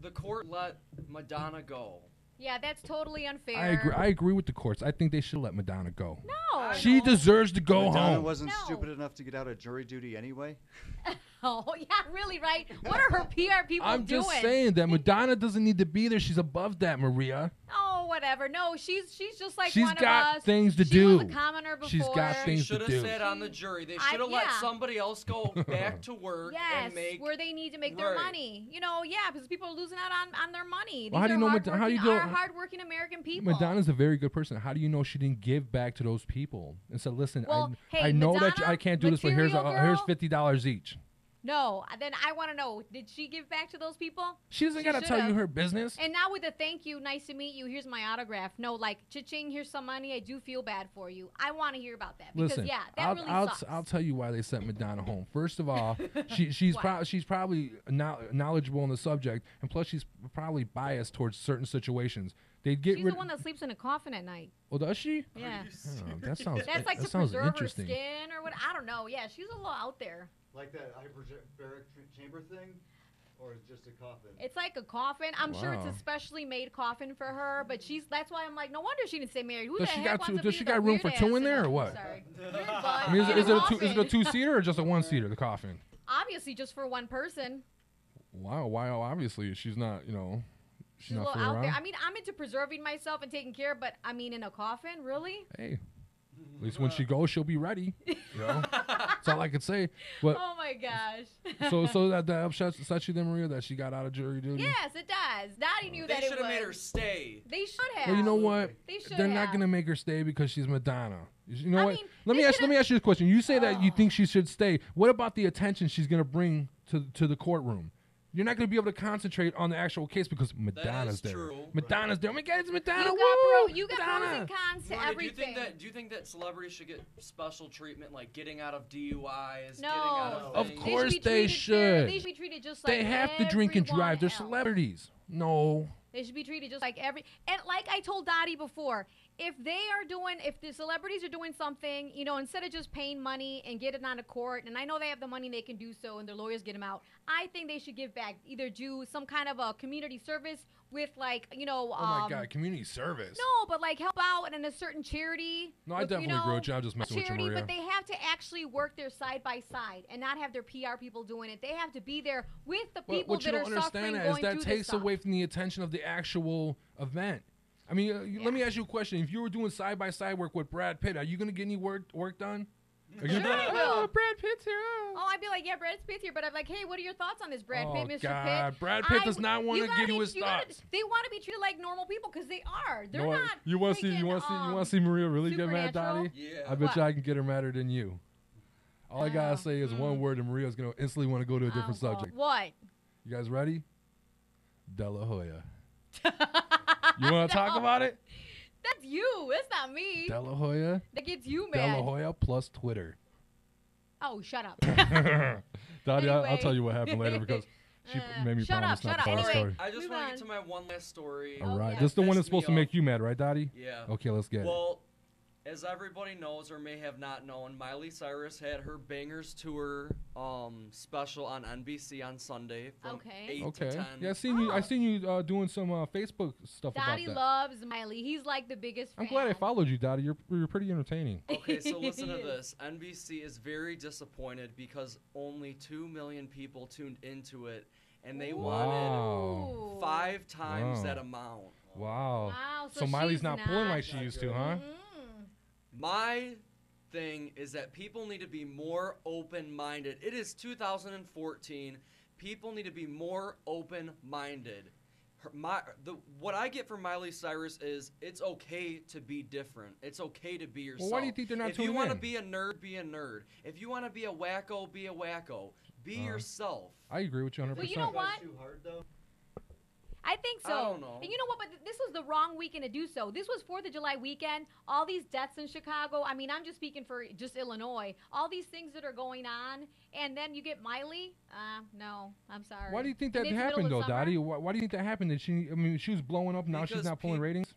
The court let Madonna go. Yeah, that's totally unfair. I agree with the courts. I think they should let Madonna go. No. She deserves to go Madonna home. wasn't stupid enough to get out of jury duty anyway. Oh, yeah, really, right? What are her PR people doing? I'm just saying that Madonna doesn't need to be there. She's above that, Maria. Oh, whatever. No, she's just like She's one of got us. things to she do. was a commoner before. She's got things She to should have do. sat on the jury. They should have let somebody else go back to work and make where they need to make their money. You know, because people are losing out on their money. Well, how do you know hardworking American people. Madonna's a very good person. How do you know she didn't give back to those people and said, "Listen, I know Madonna, that I can't do this, but here's $50 each." No, then I want to know, did she give back to those people? She doesn't got to tell you her business. And now with a thank you, nice to meet you, here's my autograph. No, like, cha-ching, here's some money. I do feel bad for you. I want to hear about that. Because, Listen, that really sucks. I'll tell you why they sent Madonna home. First of all, she's probably knowledgeable on the subject, and plus she's probably biased towards certain situations. She's the one that sleeps in a coffin at night. Oh, does she? Yeah. That sounds. That's like to sounds preserve interesting. her skin or what? I don't know. Yeah, she's a little out there. Like that hyperbaric chamber thing, or just a coffin? It's like a coffin. I'm sure it's a specially made coffin for her, but that's why I'm like, no wonder she didn't stay married. Who Does the she heck got wants Does she got room for two in there or what? Sorry. I mean, is it a 2-seater or just a 1-seater? The coffin. Obviously, just for one person. Wow. Why? Obviously, she's not. She's a not little out around. there. I mean, I'm into preserving myself and taking care, but I mean, in a coffin, really? Hey, at least when she goes, she'll be ready. That's all I could say. But oh my gosh. so that upsets you then, Maria, that she got out of jury duty? Yes, it does. Dottie knew that it would. They should have made her stay. They should have. Well, you know what? They're not going to make her stay because she's Madonna. You know what? Let me ask you this question. You say that you think she should stay. What about the attention she's going to bring to the courtroom? You're not going to be able to concentrate on the actual case because Madonna's there. True. Madonna's there. Oh my God, it's Madonna. You got pros and cons to everything. Do you think that celebrities should get special treatment, like getting out of DUIs, no. getting out of things? Of course they should. They should be treated just like they have to drink and drive. They're else. Celebrities. No. They should be treated just like and like I told Dottie before, if the celebrities are doing something, instead of just paying money and getting out of court, and I know they have the money, they can do so, and their lawyers get them out, I think they should give back, either do some kind of a community service with oh my God, community service. No, but like help out in a certain charity. No, I definitely agree with you. I'm just messing with you, Maria. But they have to actually work there side by side and not have their PR people doing it. They have to be there with the people that are suffering, going through this stuff. What you don't understand is that takes away from the attention of the actual event. I mean, let me ask you a question. If you were doing side-by-side work with Brad Pitt, are you going to get any work done? Are you Brad Pitt's here. Oh, I'd be like, yeah, Brad Pitt's here. But I'm like, hey, what are your thoughts on this, Brad Pitt, Mr. God. Pitt? Brad Pitt does not want to give you his thoughts. They want to be treated like normal people because they are. They're not. You want to see Maria really get mad, Dottie? Yeah. I bet you I can get her madder than you. All I got to say is one word, and Maria's going to instantly want to go to a different subject. What? You guys ready? De La Hoya. You want to talk about it? That's you. It's not me. De La Hoya. That gets you De mad. La Hoya plus Twitter. Oh, shut up. Dottie, Anyway. I'll tell you what happened later because She made me promise not to tell the story. I just want to get to my one last story. All right. This is the one that's supposed to make you mad, right, Dottie? Yeah. Okay, let's get it. Well, as everybody knows or may have not known, Miley Cyrus had her Bangers Tour special on NBC on Sunday from 8 to 10. Yeah, I seen you doing some Facebook stuff Dottie about that. loves Miley. He's like the biggest fan. I'm glad I followed you, Dottie. You're pretty entertaining. Okay, so listen to this. NBC is very disappointed because only 2 million people tuned into it, and they wanted 5 times that amount. Wow. So Miley's not pulling like she used to, huh? My thing is that people need to be more open-minded. It is 2014. People need to be more open-minded. What I get from Miley Cyrus is it's okay to be different. It's okay to be yourself. Well, why do you think they're not tuning in? If you want to be a nerd, be a nerd. If you want to be a wacko, be a wacko. Be yourself. I agree with you 100%. Well, you know what? Too hard though. I think so. I don't know. And you know what? But this was the wrong weekend to do so. This was 4th of July weekend. All these deaths in Chicago. I mean, I'm just speaking for just Illinois. All these things that are going on. And then you get Miley. No, I'm sorry. Why do you think that happened, though, Dottie? Why do you think that happened? She was blowing up. Now she's not pulling ratings?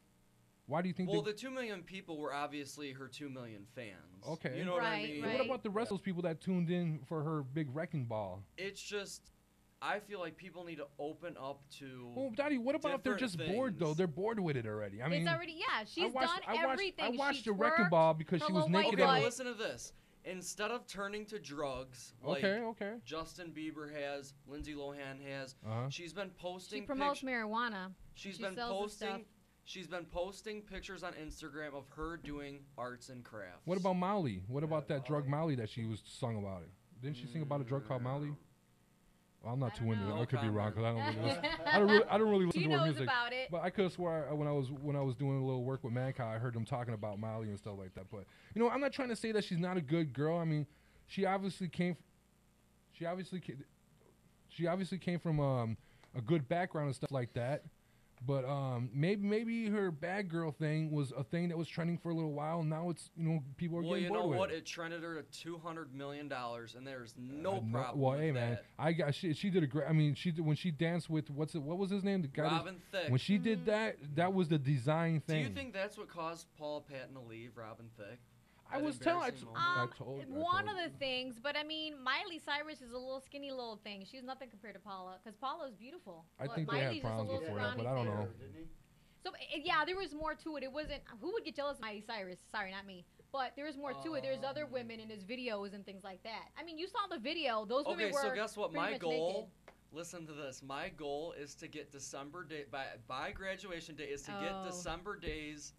Why do you think? Well, the 2 million people were obviously her 2 million fans. Okay. You know what I mean? Right. What about the rest of those people that tuned in for her big wrecking ball? It's just, I feel like people need to open up to. Well, Dottie, what about if they're just bored though? They're bored with it already. I mean, it's already She's done everything. I watched She's the wrecking ball because she was naked. Okay, listen to this. Instead of turning to drugs, like okay. Justin Bieber has, Lindsay Lohan has, she's been posting. She promotes marijuana. She's been posting. She's been posting pictures on Instagram of her doing arts and crafts. What about Molly? What about that drug Molly that she was sung about it? Didn't she sing about a drug called Molly? Well, I'm not too into that. I could be wrong because I don't really listen to her music. About it. But I could have swore when I was doing a little work with Mankind, I heard them talking about Molly and stuff like that. But you know, I'm not trying to say that she's not a good girl. I mean, she obviously came from a good background and stuff like that. But maybe her bad girl thing was a thing that was trending for a little while. And now it's people are getting bored with it. Well, you know what? It trended her to $200 million, and there's no problem. Well, with hey man, she did a great. I mean, she did, when she danced with what was his name? The guy Robin Thicke. When she did that was the design thing. Do you think that's what caused Paula Patton to leave Robin Thicke? I told one of the things, but I mean, Miley Cyrus is a little skinny little thing. She's nothing compared to Paula, because Paula is beautiful. I think they had problems before that, but I don't know. So yeah, there was more to it. It wasn't who would get jealous of Miley Cyrus? Sorry, not me. But there was more to it. There's other women in his videos and things like that. I mean, you saw the video. Those women were so guess what? My goal. Naked. Listen to this. My goal is to get December day by graduation day is to get December days.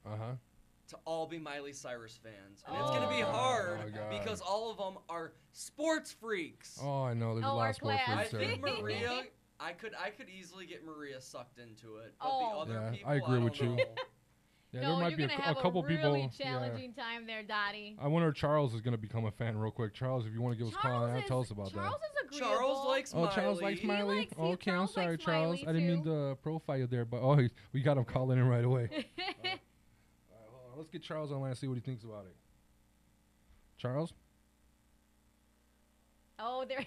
To all be Miley Cyrus fans. And it's going to be hard because all of them are sports freaks. Oh, I know. There's a lot of sports freaks there. I think Maria, I could easily get Maria sucked into it. But the other people, I agree with you. Yeah, there might be a couple people. Really challenging time there, Dottie. I wonder if Charles is going to become a fan real quick. Charles, if you want to give us a call, tell us about Charles that. Is agreeable. Charles likes Miley. Charles likes Miley. Okay, I'm sorry, Charles. Miley I didn't mean to profile you there, but we got him calling in right away. Let's get Charles on line and see what he thinks about it. Charles? Oh, there.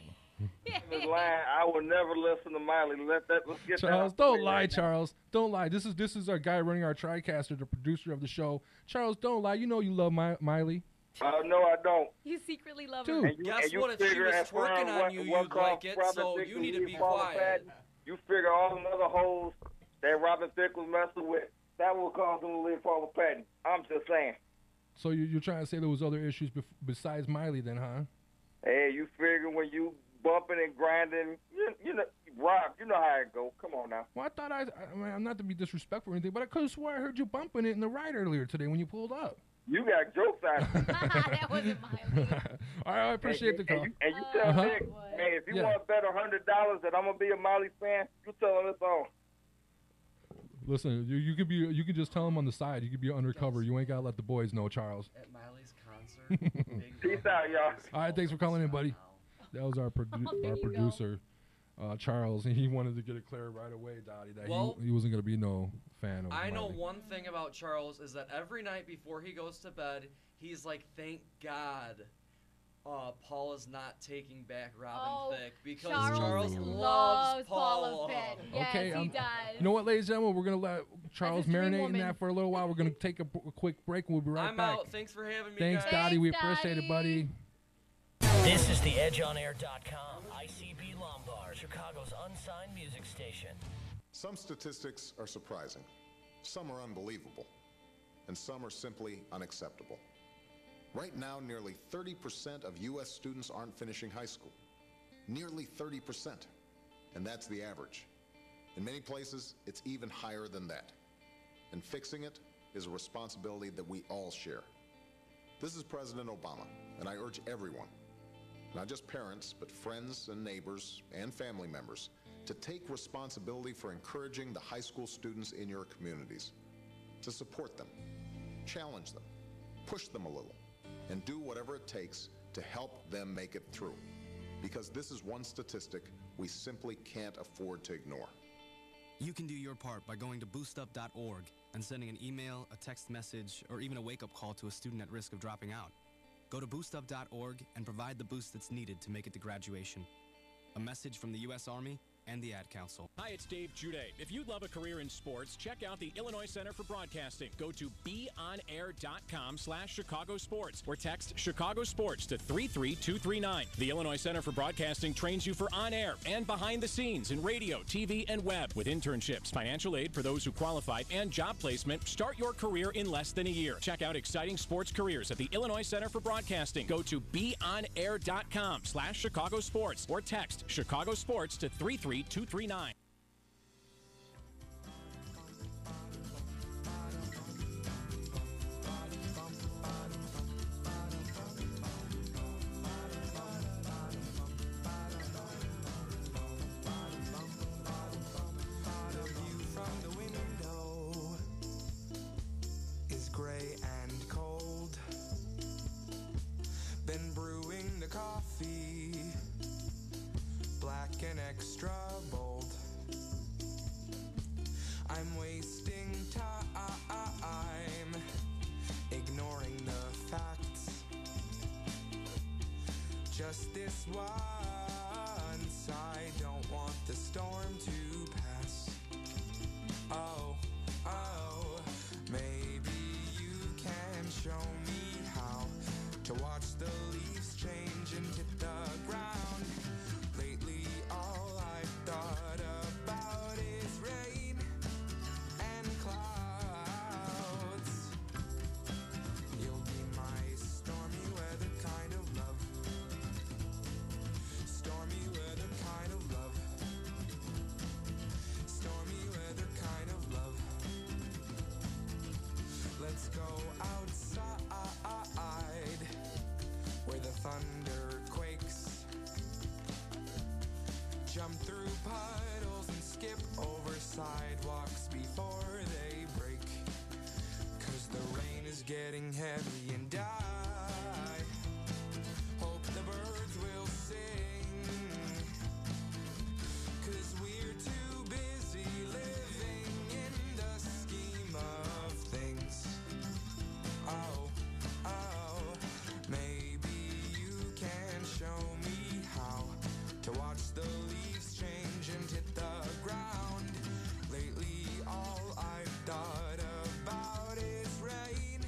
I would never listen to Miley. Let's get Charles, don't lie, Charles. Don't lie. This is our guy running our TriCaster, the producer of the show. Charles, don't lie. You know you love Miley. No, I don't. You secretly love her. Dude. Guess what? If she was twerking on you, you'd like it, so you need to be quiet. You figure all the other hoes that Robin Thicke was messing with, that will cause them to leave Paula Patton. I'm just saying. So you're trying to say there was other issues besides Miley then, huh? Hey, you figure when you bumping and grinding, you know, Rob, you know how it go. Come on now. Well, I thought I mean, I'm not to be disrespectful or anything, but I could have swore I heard you bumping it in the ride earlier today when you pulled up. You got jokes out of it. That wasn't Miley. All right, I appreciate the call. And you tell Nick, man, if you want to bet $100 that I'm gonna be a Miley fan, you tell him it's on. Listen, you could just tell him on the side. You could be undercover. You ain't gotta let the boys know, Charles. At Miley's concert. Peace out, y'all. All right, thanks for calling in, buddy. That was our producer, Charles, and he wanted to get it clear right away, Dottie, that he wasn't gonna be no fan of Miley. I know one thing about Charles is that every night before he goes to bed, he's like, "Thank God Paula's not taking back Robin Thicke because Charles loves Paula Thicke. Yes, Okay, he does. You know what, ladies and gentlemen? We're going to let Charles dream marinate in woman. that for a little while. We're going to take a quick break, and we'll be right I'm back. out. Thanks for having me, Thanks, guys. Dottie. We appreciate it, buddy. This is the EdgeOnAir.com, ICB Lombard, Chicago's unsigned music station. Some statistics are surprising, some are unbelievable, and some are simply unacceptable. Right now, nearly 30% of U.S. students aren't finishing high school. Nearly 30%. And that's the average. In many places, it's even higher than that. And fixing it is a responsibility that we all share. This is President Obama, and I urge everyone, not just parents, but friends and neighbors and family members, to take responsibility for encouraging the high school students in your communities, to support them, challenge them, push them a little, and do whatever it takes to help them make it through. Because this is one statistic we simply can't afford to ignore. You can do your part by going to boostup.org and sending an email, a text message, or even a wake-up call to a student at risk of dropping out. Go to boostup.org and provide the boost that's needed to make it to graduation. A message from the U.S. Army and the Ad Council. Hi, it's Dave Jude. If you'd love a career in sports, check out the Illinois Center for Broadcasting. Go to beonair.com/Chicago Sports or text Chicago Sports to 33239. The Illinois Center for Broadcasting trains you for on-air and behind the scenes in radio, TV, and web with internships, financial aid for those who qualified, and job placement. Start your career in less than a year. Check out exciting sports careers at the Illinois Center for Broadcasting. Go to beonair.com/Chicago Sports or text Chicago Sports to 33239. Is gray and cold. Been brewing the coffee, black and extra bold. I'm wasting time, ignoring the facts. Just this once, I don't want the storm to pass. Oh, maybe you can show me how to watch the leaves change and hit the ground. Lately, all I've thought about is rain and clouds. You'll be my stormy weather kind of love. Stormy weather kind of love. Stormy weather kind of love. Let's go outside where the thunder quakes. Jump through puddles and skip over sidewalks before they break. 'Cause the rain is getting heavy and I hope the birds will sing. 'Cause we're too busy living in the scheme of things. Oh, maybe you can show me how to watch the leaves change and hit the ground. Lately, all I've thought about is rain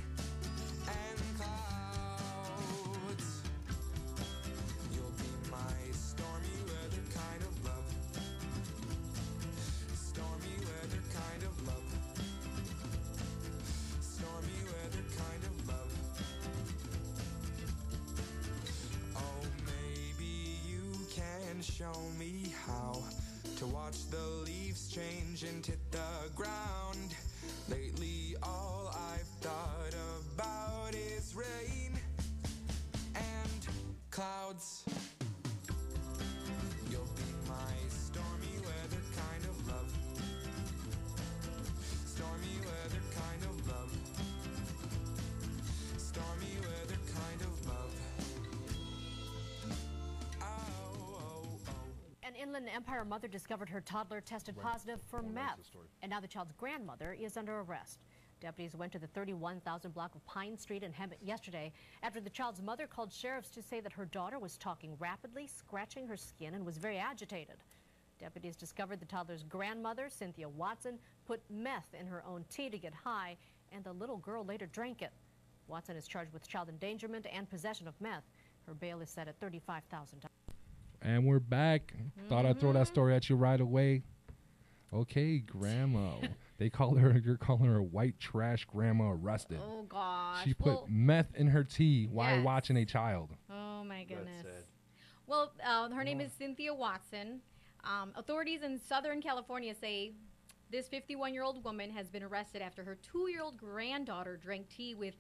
and clouds. You'll be my stormy weather kind of love. Stormy weather kind of love. Stormy weather kind of love. Oh, maybe you can show me how to watch the leaves change and hit the ground. Lately, all I've thought about is rain and clouds. You'll be my stormy weather kind of love. Stormy weather kind of love. Stormy weather kind of love. An Inland Empire mother discovered her toddler tested positive for meth, and now the child's grandmother is under arrest. Deputies went to the 31,000 block of Pine Street in Hemet yesterday after the child's mother called sheriffs to say that her daughter was talking rapidly, scratching her skin, and was very agitated. Deputies discovered the toddler's grandmother, Cynthia Watson, put meth in her own tea to get high, and the little girl later drank it. Watson is charged with child endangerment and possession of meth. Her bail is set at $35,000. And we're back. Thought I'd throw that story at you right away. Okay, grandma. You're calling her white trash grandma arrested. Oh, gosh. She put meth in her tea while watching a child. Oh, my goodness. Well, her name is Cynthia Watson. Authorities in Southern California say this 51-year-old woman has been arrested after her 2-year-old granddaughter drank tea with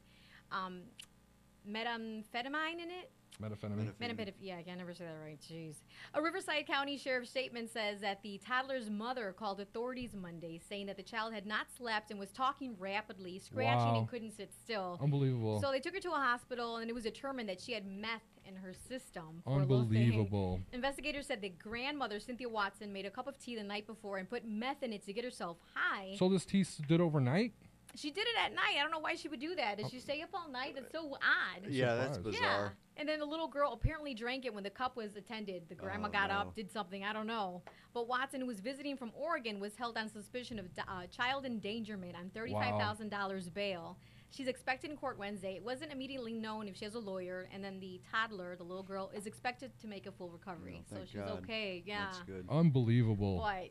methamphetamine in it. Methamphetamine. Yeah, I can never say that right. Jeez. A Riverside County Sheriff's statement says that the toddler's mother called authorities Monday, saying that the child had not slept and was talking rapidly, scratching, and couldn't sit still. Unbelievable. So they took her to a hospital, and it was determined that she had meth in her system. Unbelievable. Investigators said the grandmother, Cynthia Watson, made a cup of tea the night before and put meth in it to get herself high. So this tea stood overnight? She did it at night. I don't know why she would do that. Did she stay up all night? That's so odd. Yeah, that's bizarre. Yeah. And then the little girl apparently drank it when the cup was attended. The grandma got up, did something, I don't know. But Watson, who was visiting from Oregon, was held on suspicion of child endangerment on $35,000 bail. She's expected in court Wednesday. It wasn't immediately known if she has a lawyer. And then the toddler, the little girl, is expected to make a full recovery. So she's okay. Yeah. That's good. Unbelievable. What?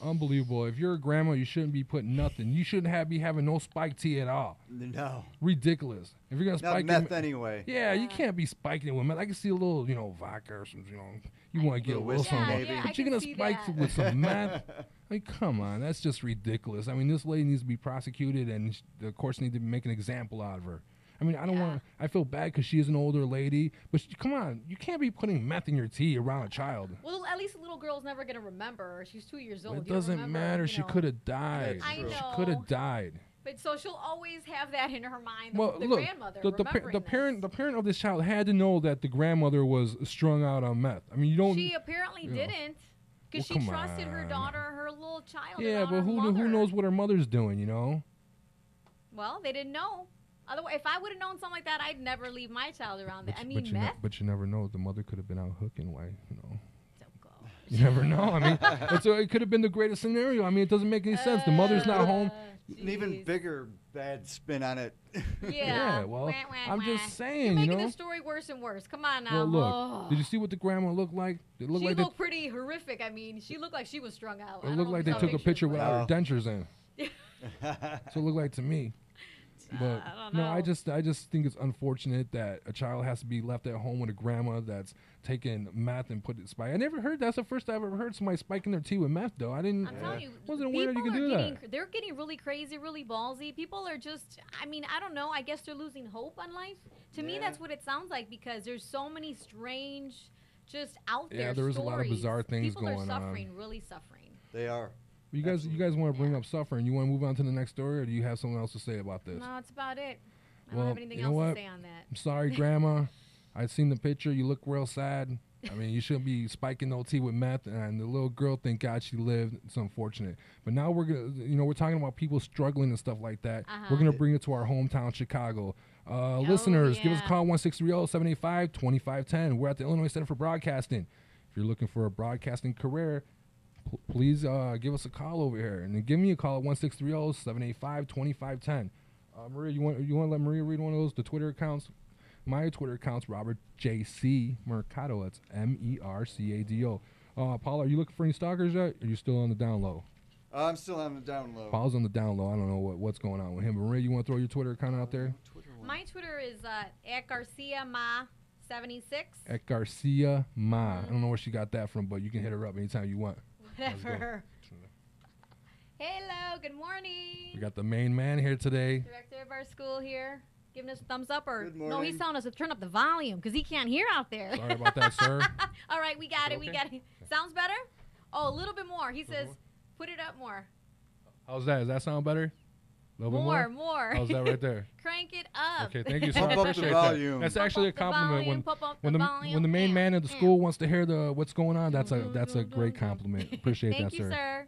Unbelievable. If you're a grandma, you shouldn't be putting nothing. You shouldn't be having no spiked tea at all. No. Ridiculous. If you're gonna spike meth anyway. Yeah, you can't be spiking it with meth. I can see a little, vodka or some, you want to get a little something. But you're gonna spike it with some meth. I mean, come on, that's just ridiculous. I mean, this lady needs to be prosecuted, and the courts need to make an example out of her. I mean, I don't want. I feel bad because she is an older lady, but come on, you can't be putting meth in your tea around a child. Well, at least the little girl's never gonna remember. She's 2 years old. It doesn't matter. She could have died. I know. She could have died. But so she'll always have that in her mind. The Look, grandmother. the parent of this child had to know that the grandmother was strung out on meth. I mean, you don't. She apparently didn't, because she trusted her daughter, her little child. Yeah, but who knows what her mother's doing? Well, they didn't know. Otherwise, if I would have known something like that, I'd never leave my child around there. But you never know. The mother could have been out hooking. Why, You never know. I mean, it could have been the greatest scenario. I mean, it doesn't make any sense. The mother's not home. An even bigger bad spin on it. Yeah. Well, I'm just saying, You're making the story worse and worse. Come on now. Well, look. Did you see what the grandma looked like? She looked pretty horrific. I mean, she looked like she was strung out. It looked like they took a picture without her dentures in. So it looked like to me. But I just think it's unfortunate that a child has to be left at home with a grandma that's taking meth and put it spike. I never heard that's the first I've ever heard somebody spiking their tea with meth though. I didn't. I'm telling you, wasn't aware you can do that. They're getting really crazy, really ballsy. People are just. I mean, I don't know. I guess they're losing hope on life. To me, that's what it sounds like because there's so many strange, just out there. Yeah, there's a lot of bizarre things going on. People are suffering, really suffering. They are. You guys want to bring up suffering. You want to move on to the next story, or do you have something else to say about this? No, that's about it. I don't have anything else to say on that. I'm sorry, Grandma. I've seen the picture. You look real sad. I mean, you shouldn't be spiking no tea with meth. And the little girl, thank God she lived. It's unfortunate. But now we're gonna, we're talking about people struggling and stuff like that. We're gonna bring it to our hometown, Chicago. Listeners, give us a call 1-630-785-2510. We're at the Illinois Center for Broadcasting. If you're looking for a broadcasting career, please give us a call over here, and then give me a call at 1-630-785-2510. Maria, you want to let Maria read one of the Twitter accounts? My Twitter account's Robert J.C. Mercado. That's Mercado. Paul, are you looking for any stalkers yet? Or are you still on the down low? I'm still on the down low. Paul's on the down low. I don't know what's going on with him. But Maria, you want to throw your Twitter account out there? My Twitter is at Garcia Ma 76. At Garcia Ma. I don't know where she got that from, but you can hit her up anytime you want. Whatever. Hello, good morning. We got the main man here today. Director of our school here, giving us a thumbs up, or good morning. No, he's telling us to turn up the volume because he can't hear out there. Sorry about that, sir. All right, we got it. We got it. Sounds better? Oh, a little bit more. He says, put it up more. How's that? Does that sound better? A little bit more? More. How's that right there? Crank it up. Okay, thank you, sir. Pump I up the appreciate volume. that. That's actually a compliment. When the main man of the school wants to hear what's going on, that's a great compliment. Appreciate that, Thank you, sir.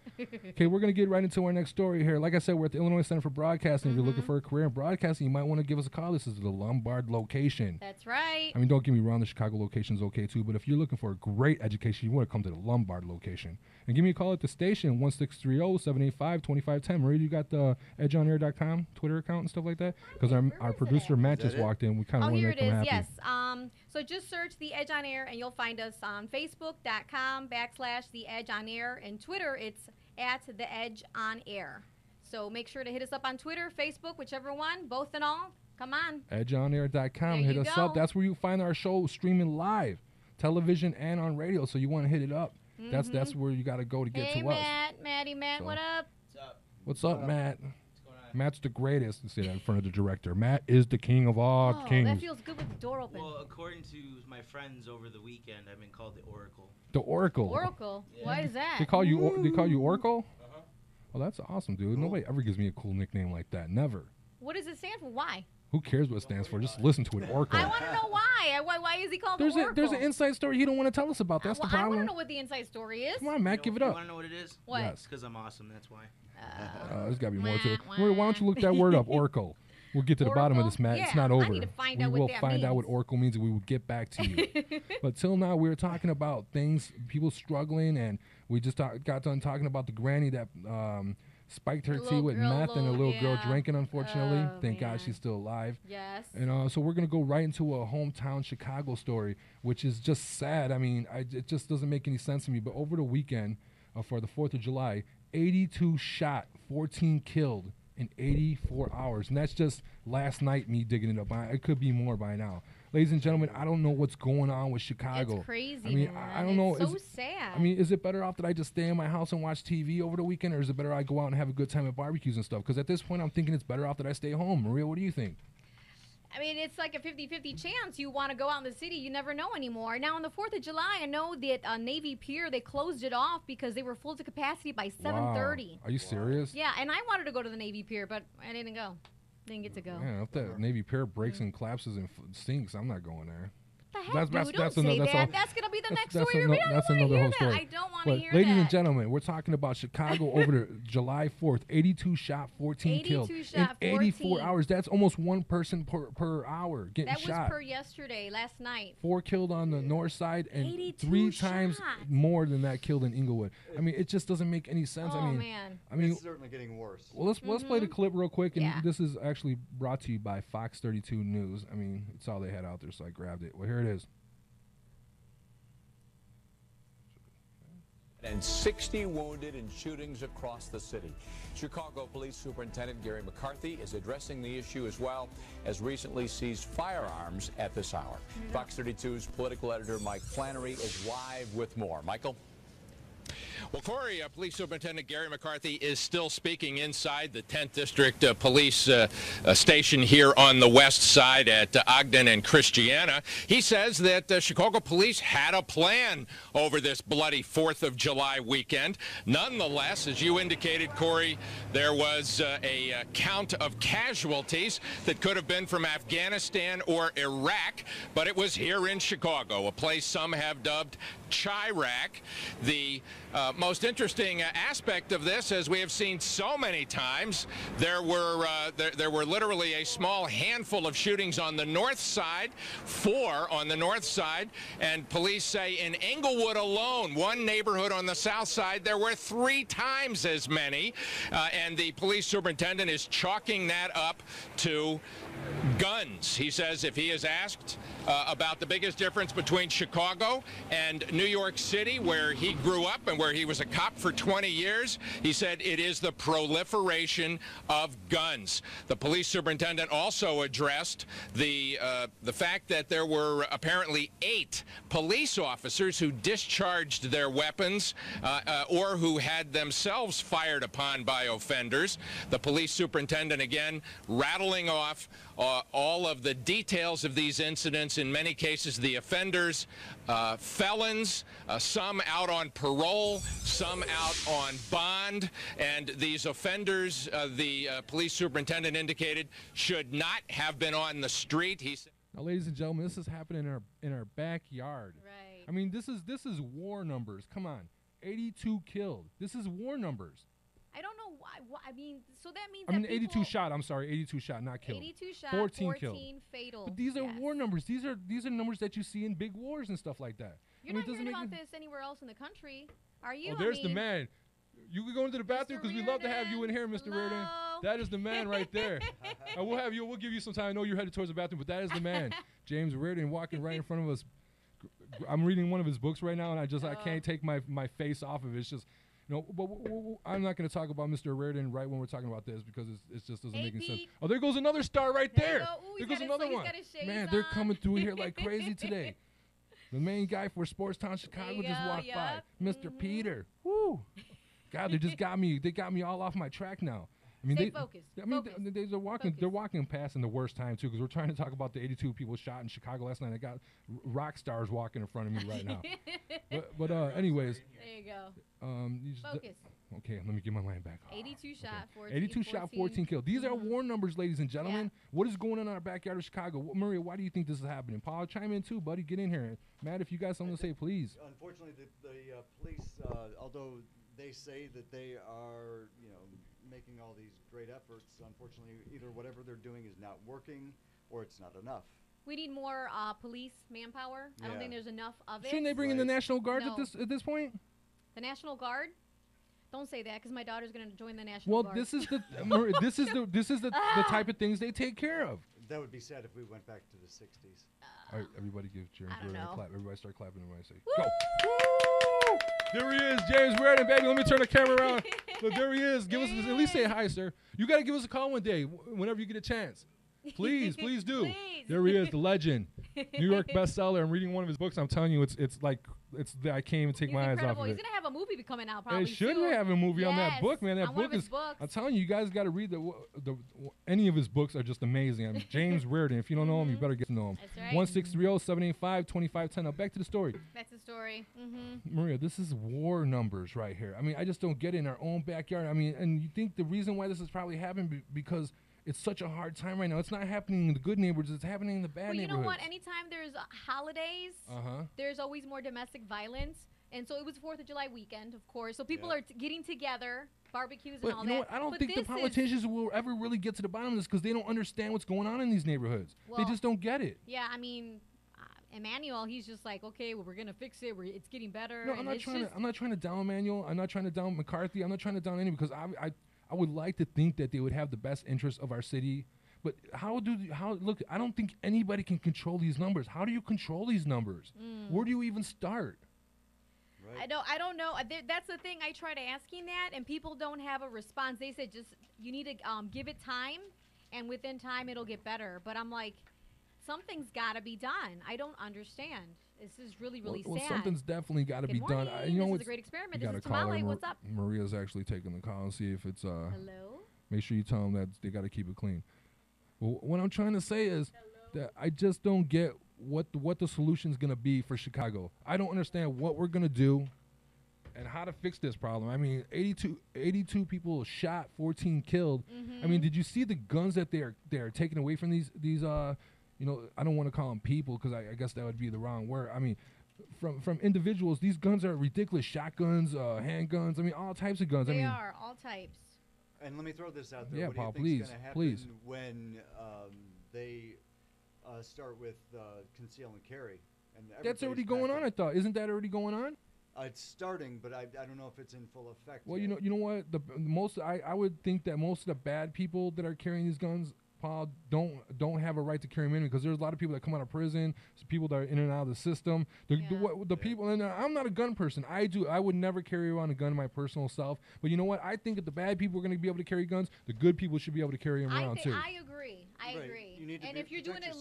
Okay, we're going to get right into our next story here. Like I said, we're at the Illinois Center for Broadcasting. If you're looking for a career in broadcasting, you might want to give us a call. This is the Lombard location. That's right. I mean, don't get me wrong, the Chicago location is okay too, but if you're looking for a great education, you want to come to the Lombard location. And give me a call at the station, 1-630-785-2510. Marie, you got the edgeonair.com Twitter account and stuff like that? Because our producer, Matt, just walked in. We kind of want to make him happy. Yes. So just search The Edge on Air, and you'll find us on Facebook.com/The Edge on Air. And Twitter, it's at The Edge on Air. So make sure to hit us up on Twitter, Facebook, whichever one, both and all. Come on. Edgeonair.com. Hit us up. That's where you find our show streaming live, television and on radio. So you want to hit it up. That's where you got to go to get to us. Matt, what up? What's up, Matt? Matt's the greatest. To say that in front of the director. Matt is the king of all kings. That feels good with the door open. Well, according to my friends over the weekend, I've been called the Oracle. The Oracle. Oracle. Yeah. Why is that? They call you Oracle? Uh-huh. Oh, that's awesome, dude. Cool. Nobody ever gives me a cool nickname like that. Never. What does it stand for? Why? Who cares what it stands for? Just listen to it, Oracle. I want to know why. Why is he called the Oracle? There's an inside story he don't want to tell us about. That's the problem. I want to know what the inside story is. Come on, Matt, give it up. You want to know what it is? What? Yes. Because I'm awesome, that's why. There's got to be more to it. Why don't you look that word up, Oracle? We'll get to the bottom of this, Matt. Yeah, it's not over. I need to find we out will what that find means. out what Oracle means, and we will get back to you. But till now, we were talking about things, people struggling, and we just got done talking about the granny that spiked her tea with meth and a little girl drinking, unfortunately. Thank God she's still alive. Yes. And so we're going to go right into a hometown Chicago story, which is just sad. I mean, it just doesn't make any sense to me. But over the weekend, for the 4th of July, 82 shot, 14 killed in 84 hours. And that's just last night me digging it up. It could be more by now. Ladies and gentlemen, I don't know what's going on with Chicago. It's crazy, I mean, man. I don't know. It's so sad. I mean, is it better off that I just stay in my house and watch TV over the weekend, or is it better I go out and have a good time at barbecues and stuff? Because at this point, I'm thinking it's better off that I stay home. Maria, what do you think? I mean, it's like a 50-50 chance. You want to go out in the city, you never know anymore. Now, on the 4th of July, I know that Navy Pier, they closed it off because they were full to capacity by 7:30. Wow. Are you serious? Yeah, and I wanted to go to the Navy Pier, but I didn't go. Didn't get to go. Man, if that Navy Pier breaks and collapses and stinks, I'm not going there. What the heck, dude? Don't say that. That's going to be the next story. We don't want to hear that. I don't want to hear that. Ladies and gentlemen, we're talking about Chicago over to July 4th. 82 shot, 14 killed. 82 shot, in 84 hours. That's almost one person per hour getting shot. That was per yesterday, last night. 4 killed on the north side and 3 times more than that killed in Inglewood. I mean, it just doesn't make any sense. Oh, man. It's certainly getting worse. Well, let's play the clip real quick. And this is actually brought to you by Fox 32 News. I mean, it's all they had out there, so I grabbed it. Well, here it is. And 60 wounded in shootings across the city. Chicago Police Superintendent Gary McCarthy is addressing the issue as well as recently seized firearms at this hour. Fox 32's political editor Mike Flannery is live with more. Michael? Well, Corey, Police Superintendent Gary McCarthy is still speaking inside the 10th District Police station here on the west side at Ogden and Christiana. He says that Chicago Police had a plan over this bloody 4th of July weekend. Nonetheless, as you indicated, Corey, there was a count of casualties that could have been from Afghanistan or Iraq, but it was here in Chicago, a place some have dubbed Chirac. The most interesting aspect of this, as we have seen so many times, there were literally a small handful of shootings on the north side, 4 on the north side, and police say in Englewood alone, one neighborhood on the south side, there were 3 times as many, and the police superintendent is chalking that up to guns. He says if he is asked about the biggest difference between Chicago and New York City, where he grew up and where he was a cop for 20 years, he said it is the proliferation of guns. The police superintendent also addressed the fact that there were apparently 8 police officers who discharged their weapons or who had themselves fired upon by offenders. The police superintendent again rattling off all of the details of these incidents. In many cases, the offenders felons, some out on parole, some out on bond, and these offenders, the police superintendent indicated, should not have been on the street. He said, now, ladies and gentlemen, this is happening in our backyard. Right. I mean, this is war numbers. Come on, 82 killed. This is war numbers. I don't know why. I mean, so that means. I mean, 82 shot. I'm sorry, 82 shot, not killed. 82 shot, 14 killed. fatal. But these are war numbers. These are numbers that you see in big wars and stuff like that. You're not hearing about this anywhere else in the country, are you? Oh, there's the man. You can go into the bathroom because we'd love to have you in here, Mr. Reardon. That is the man right there. We'll give you some time. I know you're headed towards the bathroom, but that is the man, James Reardon, walking right in front of us. I'm reading one of his books right now, and I can't take my face off of it. It's just, but I'm not going to talk about Mr. Reardon right when we're talking about this because it just doesn't make any sense. Oh, there goes another star right there. There goes another one. Man, they're coming through here like crazy today. The main guy for Sports Town Chicago just walked by, Mr. Peter. Woo! God, they just got me. They got me all off my track now. I mean, Stay focused. I mean, they're walking. They're walking past in the worst time too, because we're trying to talk about the 82 people shot in Chicago last night. I got rock stars walking in front of me right now. but anyways. There you go. Focus. Okay, let me get my line back. 82 shot, 14. 82 shot, 14 killed. These are war numbers, ladies and gentlemen. Yeah. What is going on in our backyard of Chicago? Maria, why do you think this is happening? Paul, chime in too, buddy. Get in here. Matt, if you got something to say, please. Unfortunately, the police, although they say that they are, making all these great efforts, unfortunately, either whatever they're doing is not working or it's not enough. We need more police manpower. I don't think there's enough of it. Shouldn't they bring in the National Guard at this point? The National Guard? Don't say that because my daughter's going to join the National Guard. Well, this is the type of things they take care of. That would be sad if we went back to the 60s. All right, everybody give James Reardon a clap. Everybody start clapping when I say Woo! go. Woo! There he is, James Reardon, baby. Let me turn the camera around. Look, there he is. Give us at least say hi, sir. You got to give us a call one day whenever you get a chance. Please do. Please. There he is, the legend, New York bestseller. I'm reading one of his books. I'm telling you, I can't even take my eyes off of it. He's gonna have a movie coming out probably. They should have a movie on that book, man. That book is. I'm telling you, you guys got to read any of his books are just amazing. I mean, James Reardon. If you don't know him, you better get to know him. That's right. 1-630-785-2510. Now back to the story. That's the story. Maria, this is war numbers right here. I mean, I just don't get it in our own backyard. I mean, and you think the reason why this is probably happening because it's such a hard time right now. It's not happening in the good neighborhoods. It's happening in the bad neighborhoods. You know what? Anytime there's holidays, there's always more domestic violence. And so it was 4th of July weekend, of course. So people are getting together, barbecues and all that. You know what? I don't think the politicians will ever really get to the bottom of this because they don't understand what's going on in these neighborhoods. Well, they just don't get it. Yeah, I mean, Emmanuel, he's just like, okay, well, we're going to fix it. It's getting better. No, I'm not trying to down Emmanuel. I'm not trying to down McCarthy. I'm not trying to down any because I would like to think that they would have the best interests of our city. But look, I don't think anybody can control these numbers. How do you control these numbers? Where do you even start? Right. I don't know. That's the thing. I tried asking that, and people don't have a response. They said just you need to give it time, and within time it'll get better. But I'm like, something's got to be done. I don't understand. This is really, really sad. Well, something's definitely got to be done. You know, this is a great experiment. This is Tamale. What's up? Maria's actually taking the call and see if it's Hello? Make sure you tell them that they got to keep it clean. Well, what I'm trying to say is that I just don't get what the solution's going to be for Chicago. I don't understand what we're going to do and how to fix this problem. I mean, 82 people shot, 14 killed. I mean, did you see the guns that they're taking away from these I don't want to call them people because I guess that would be the wrong word. I mean, from individuals, these guns are ridiculous. Shotguns, handguns. I mean, all types of guns. They are all types. And let me throw this out there. Yeah, what Paul, do you think is going to happen please. when they start with conceal and carry? And that's already going on, I thought. Isn't that already going on? It's starting, but I don't know if it's in full effect. Well, yet. you know what? I would think that most of the bad people that are carrying these guns, Paul, don't have a right to carry them in because there's a lot of people that come out of prison, people that are in and out of the system. The people, and I'm not a gun person. I would never carry around a gun myself. But you know what? I think if the bad people are going to be able to carry guns, the good people should be able to carry them around too. I agree. I agree. And if you're doing it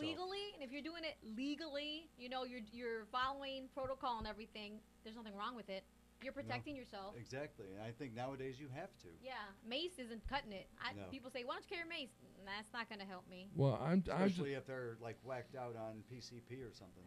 legally, you know, you're following protocol and everything, there's nothing wrong with it. You're protecting yourself. Exactly, and I think nowadays you have to. Yeah, mace isn't cutting it. No. People say, "Why don't you carry mace?" That's not going to help me. Well, especially if they're like whacked out on PCP or something.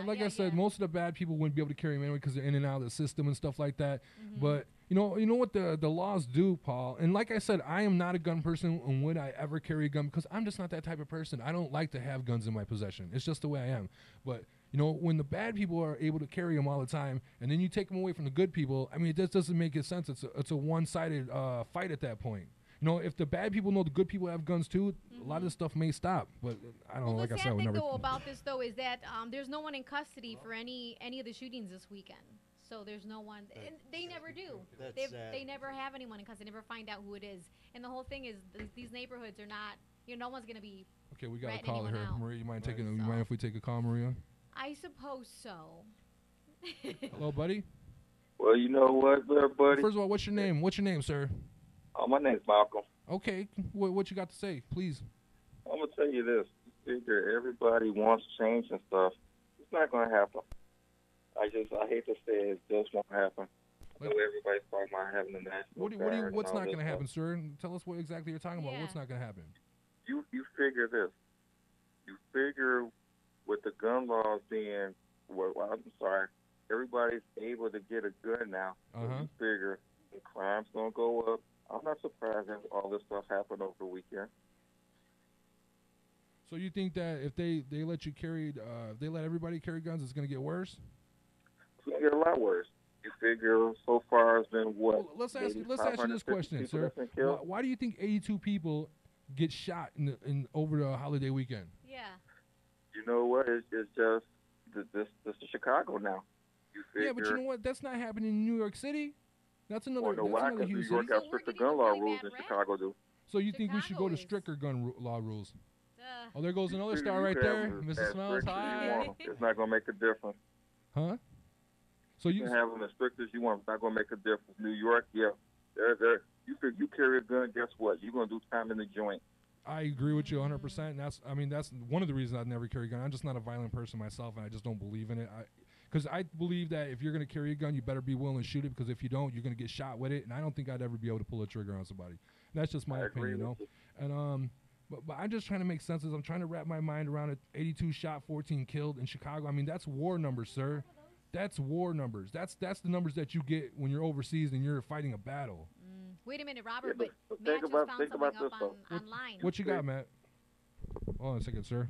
Like I said, most of the bad people wouldn't be able to carry them anyway because they're in and out of the system and stuff like that. But you know what the laws do, Paul. And like I said, I am not a gun person, and would I ever carry a gun? Because I'm just not that type of person. I don't like to have guns in my possession. It's just the way I am. But you know, when the bad people are able to carry them all the time, and then you take them away from the good people, I mean, it just doesn't make sense. It's a one-sided fight at that point. You know, if the bad people know the good people have guns too, a lot of this stuff may stop. But I don't know. Like I said, I would never. The sad thing about this though is that there's no one in custody for any of the shootings this weekend. So there's no one, and they never do. They never have anyone in custody. Never find out who it is. And the whole thing is these neighborhoods are not. You know, no one's gonna be. Okay, we got a caller here. Maria, you mind if we take a call, Maria? I suppose so. Hello, buddy. Well, you know what, there, buddy? First of all, what's your name? What's your name, sir? Oh, my name's Malcolm. Okay, what you got to say, please? I'm gonna tell you this. Figure everybody wants change and stuff. It's not gonna happen. I hate to say it just won't happen. So everybody's talking about having a national. What's not going to happen, sir? Tell us what exactly you're talking about. What's not going to happen? You figure this. You figure with the gun laws being, I'm sorry, everybody's able to get a gun now. So you figure the crime's going to go up. I'm not surprised that all this stuff happened over the weekend. So you think that if they let you carry, if they let everybody carry guns, it's going to get worse? It's going to get a lot worse. You figure so far it's been what? Well, let's ask you this question, sir. Why do you think 82 people get shot in over the holiday weekend? Yeah. You know what? It's just this is Chicago now. Yeah, but you know what? That's not happening in New York City. That's another. New York has stricter gun law rules than Chicago do. So you think we should go to stricter gun law rules? Oh, there goes another star right there, Mrs. Smells. Hi. It's not gonna make a difference. Huh? So you can have them as strict as you want. It's not gonna make a difference. New York, yeah, you carry a gun. Guess what? You're gonna do time in the joint. I agree with you 100%. That's one of the reasons I'd never carry a gun. I'm just not a violent person myself, and I just don't believe in it. Because I believe that if you're going to carry a gun, you better be willing to shoot it, because if you don't, you're going to get shot with it, and I don't think I'd ever be able to pull a trigger on somebody. That's just my opinion, you know? And but I'm just trying to make sense. I'm trying to wrap my mind around it. 82 shot, 14 killed in Chicago. I mean, that's war numbers, sir. That's war numbers. That's the numbers that you get when you're overseas and you're fighting a battle. Wait a minute, Robert, but Matt just found something up online. What you got, Matt? Hold on a second, sir.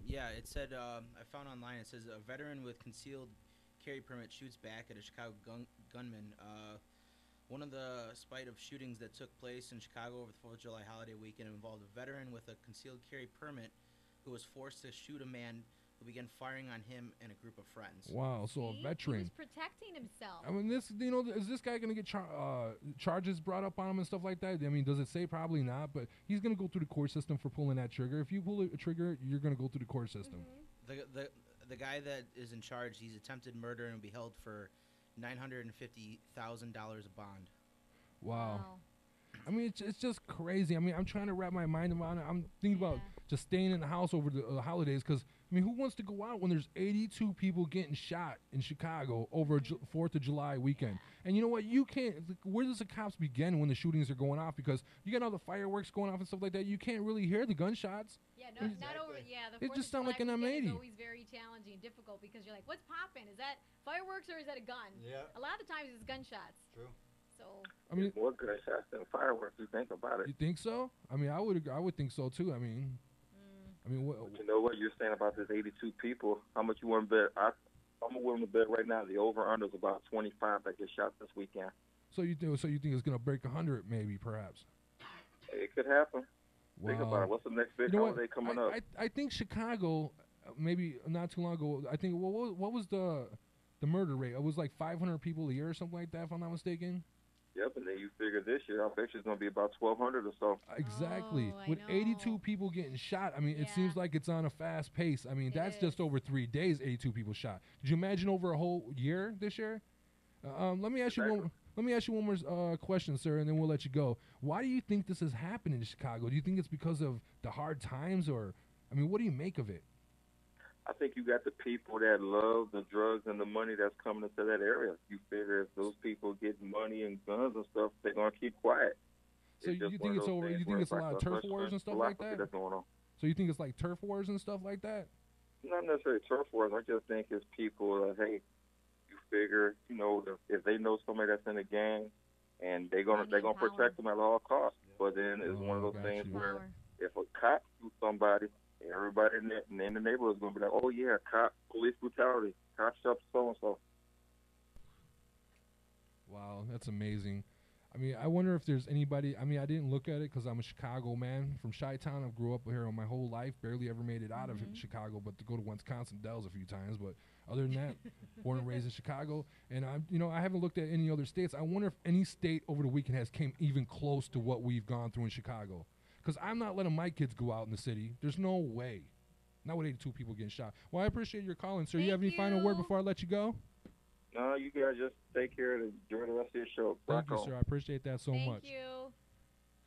Yeah, it said, I found online, it says, a veteran with concealed carry permit shoots back at a Chicago gunman. One of the spate of shootings that took place in Chicago over the 4th of July holiday weekend involved a veteran with a concealed carry permit who was forced to shoot a man who began firing on him and a group of friends. Wow, so a veteran. He was protecting himself. I mean, is this guy going to get charges brought up on him and stuff like that? I mean, does it say? Probably not, but he's going to go through the court system for pulling that trigger. If you pull a trigger, you're going to go through the court system. The guy that is in charge, he's attempted murder and will be held for $950,000 a bond. Wow. I mean, it's just crazy. I mean, I'm trying to wrap my mind around it. I'm thinking about just staying in the house over the holidays, because, I mean, who wants to go out when there's 82 people getting shot in Chicago over 4th of July weekend? And you know what? You can't, where does the cops begin when the shootings are going off? Because you got all the fireworks going off and stuff like that. You can't really hear the gunshots. Yeah, not over, the 4th it just sounds like an M80. It's always very challenging and difficult, because you're like, what's popping? Is that fireworks or is that a gun? Yeah. A lot of times it's gunshots. True. So. I mean, more gunshots than fireworks. You think about it. You think so? I mean, I would think so too. I mean, what? You know what you're saying about this 82 people? How much you want to bet? I'm willing to bet right now the over/under is about 25 that get shot this weekend. So you think it's gonna break 100, maybe, perhaps? It could happen. Wow. Think about it. What's the next big holiday coming up? I think Chicago, maybe not too long ago. I think what was the murder rate? It was like 500 people a year or something like that, if I'm not mistaken. Yep, and then you figure this year, I bet you it's going to be about 1,200 or so. Exactly. With 82 people getting shot, I mean, it seems like it's on a fast pace. I mean, that's just over 3 days, 82 people shot. Could you imagine over a whole year this year? Let me ask you one more question, sir, and then we'll let you go. Why do you think this is happening in Chicago? Do you think it's because of the hard times, or, I mean, what do you make of it? I think you got the people that love the drugs and the money that's coming into that area. You figure if those people get money and guns and stuff, they're gonna keep quiet. So you think it's over? You think it's a lot of turf wars and stuff like that? That's going on. So you think it's like turf wars and stuff like that? Not necessarily turf wars. I just think it's people. Hey, you figure, if they know somebody that's in a gang, and they're gonna protect them at all costs. But then it's one of those things where if a cop shoots somebody, everybody in the neighborhood is gonna be like, oh yeah, cop, police brutality, cop shot so and so. Wow, that's amazing. I mean, I wonder if there's anybody. I mean, I didn't look at it because I'm a Chicago man from Chi-Town. I grew up here my whole life, barely ever made it out of Chicago, but to go to Wisconsin Dells a few times. But other than that, born and raised in Chicago. And I haven't looked at any other states. I wonder if any state over the weekend has came even close to what we've gone through in Chicago. Because I'm not letting my kids go out in the city. There's no way. Not with 82 people getting shot. Well, I appreciate your calling, sir. You have any final word before I let you go? No, you guys just take care and enjoy the rest of your show. Thank you, sir. I appreciate that so much. Thank you.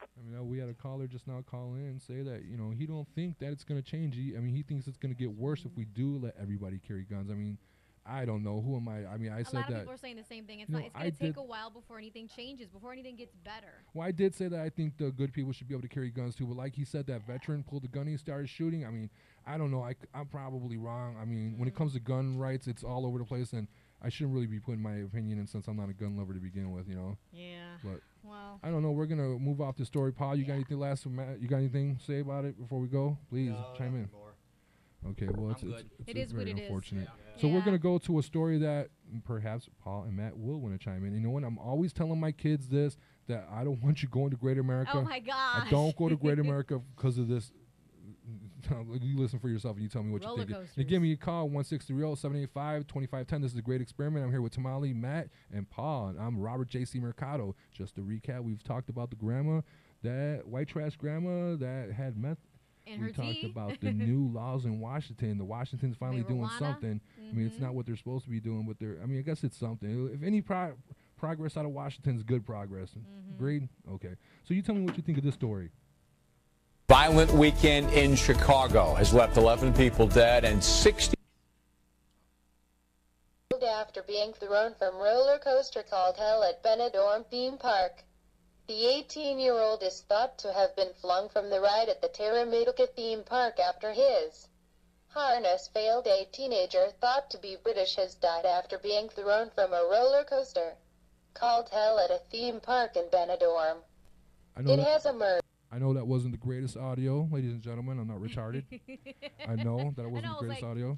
I mean, we had a caller just now call in and say that, he don't think that it's going to change. He thinks it's going to get worse if we do let everybody carry guns. I mean, I don't know. Who am I? I mean, I said that. A lot of people are saying the same thing. It's going to take a while before anything changes, before anything gets better. Well, I did say that I think the good people should be able to carry guns too. But like he said, that veteran pulled the gun and started shooting. I mean, I don't know. I'm probably wrong. I mean, when it comes to gun rights, it's all over the place. And I shouldn't really be putting my opinion in since I'm not a gun lover to begin with, Yeah. But well, I don't know. We're gonna move off the story. Paul, you got anything last? You got anything to say about it before we go? Please chime in. Okay. Well, it's very unfortunate. Yeah. So we're gonna go to a story that perhaps Paul and Matt will want to chime in. You know what? I'm always telling my kids this, that I don't want you going to Great America. Oh my gosh. I don't go to Great America because of this. You listen for yourself and you tell me what you think. And give me a call, 1-630-785-2510. This is The Great Experiment. I'm here with Tamale, Matt, and Paul. And I'm Robert J.C. Mercado. Just to recap, we've talked about the grandma, that white trash grandma that had meth. We talked about the new laws in Washington. The Washington's finally doing something. I mean, it's not what they're supposed to be doing, but I guess it's something. If any progress out of Washington is good progress. Agreed? Okay. So you tell me what you think of this story. Violent weekend in Chicago has left 11 people dead and 60 after being thrown from roller coaster called Hell at Benidorm theme park. The 18-year-old is thought to have been flung from the ride at the Terra Medica theme park after his harness failed. A teenager thought to be British has died after being thrown from a roller coaster called Hell at a theme park in Benidorm. It has emerged. I know that wasn't the greatest audio, ladies and gentlemen. I'm not retarded. I know that wasn't the greatest audio.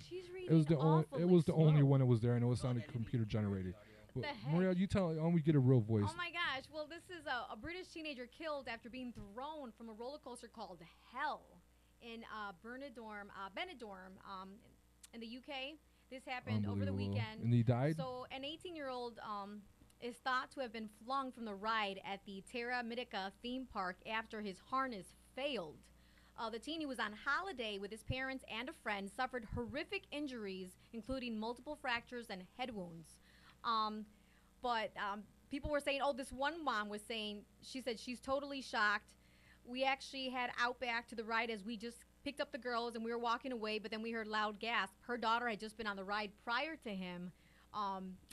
It was the only one that was there. I know it sounded computer generated. But Maria, you tell we get a real voice. Oh my gosh! Well, this is a British teenager killed after being thrown from a roller coaster called Hell in Benidorm, in the UK. This happened over the weekend. And he died? So an 18-year-old is thought to have been flung from the ride at the Terra Medica theme park after his harness failed. The teen, who was on holiday with his parents and a friend, suffered horrific injuries, including multiple fractures and head wounds. But people were saying, this one mom was saying, she said she's totally shocked. We actually had Outback to the ride as we just picked up the girls and we were walking away, but then we heard loud gasp. Her daughter had just been on the ride prior to him,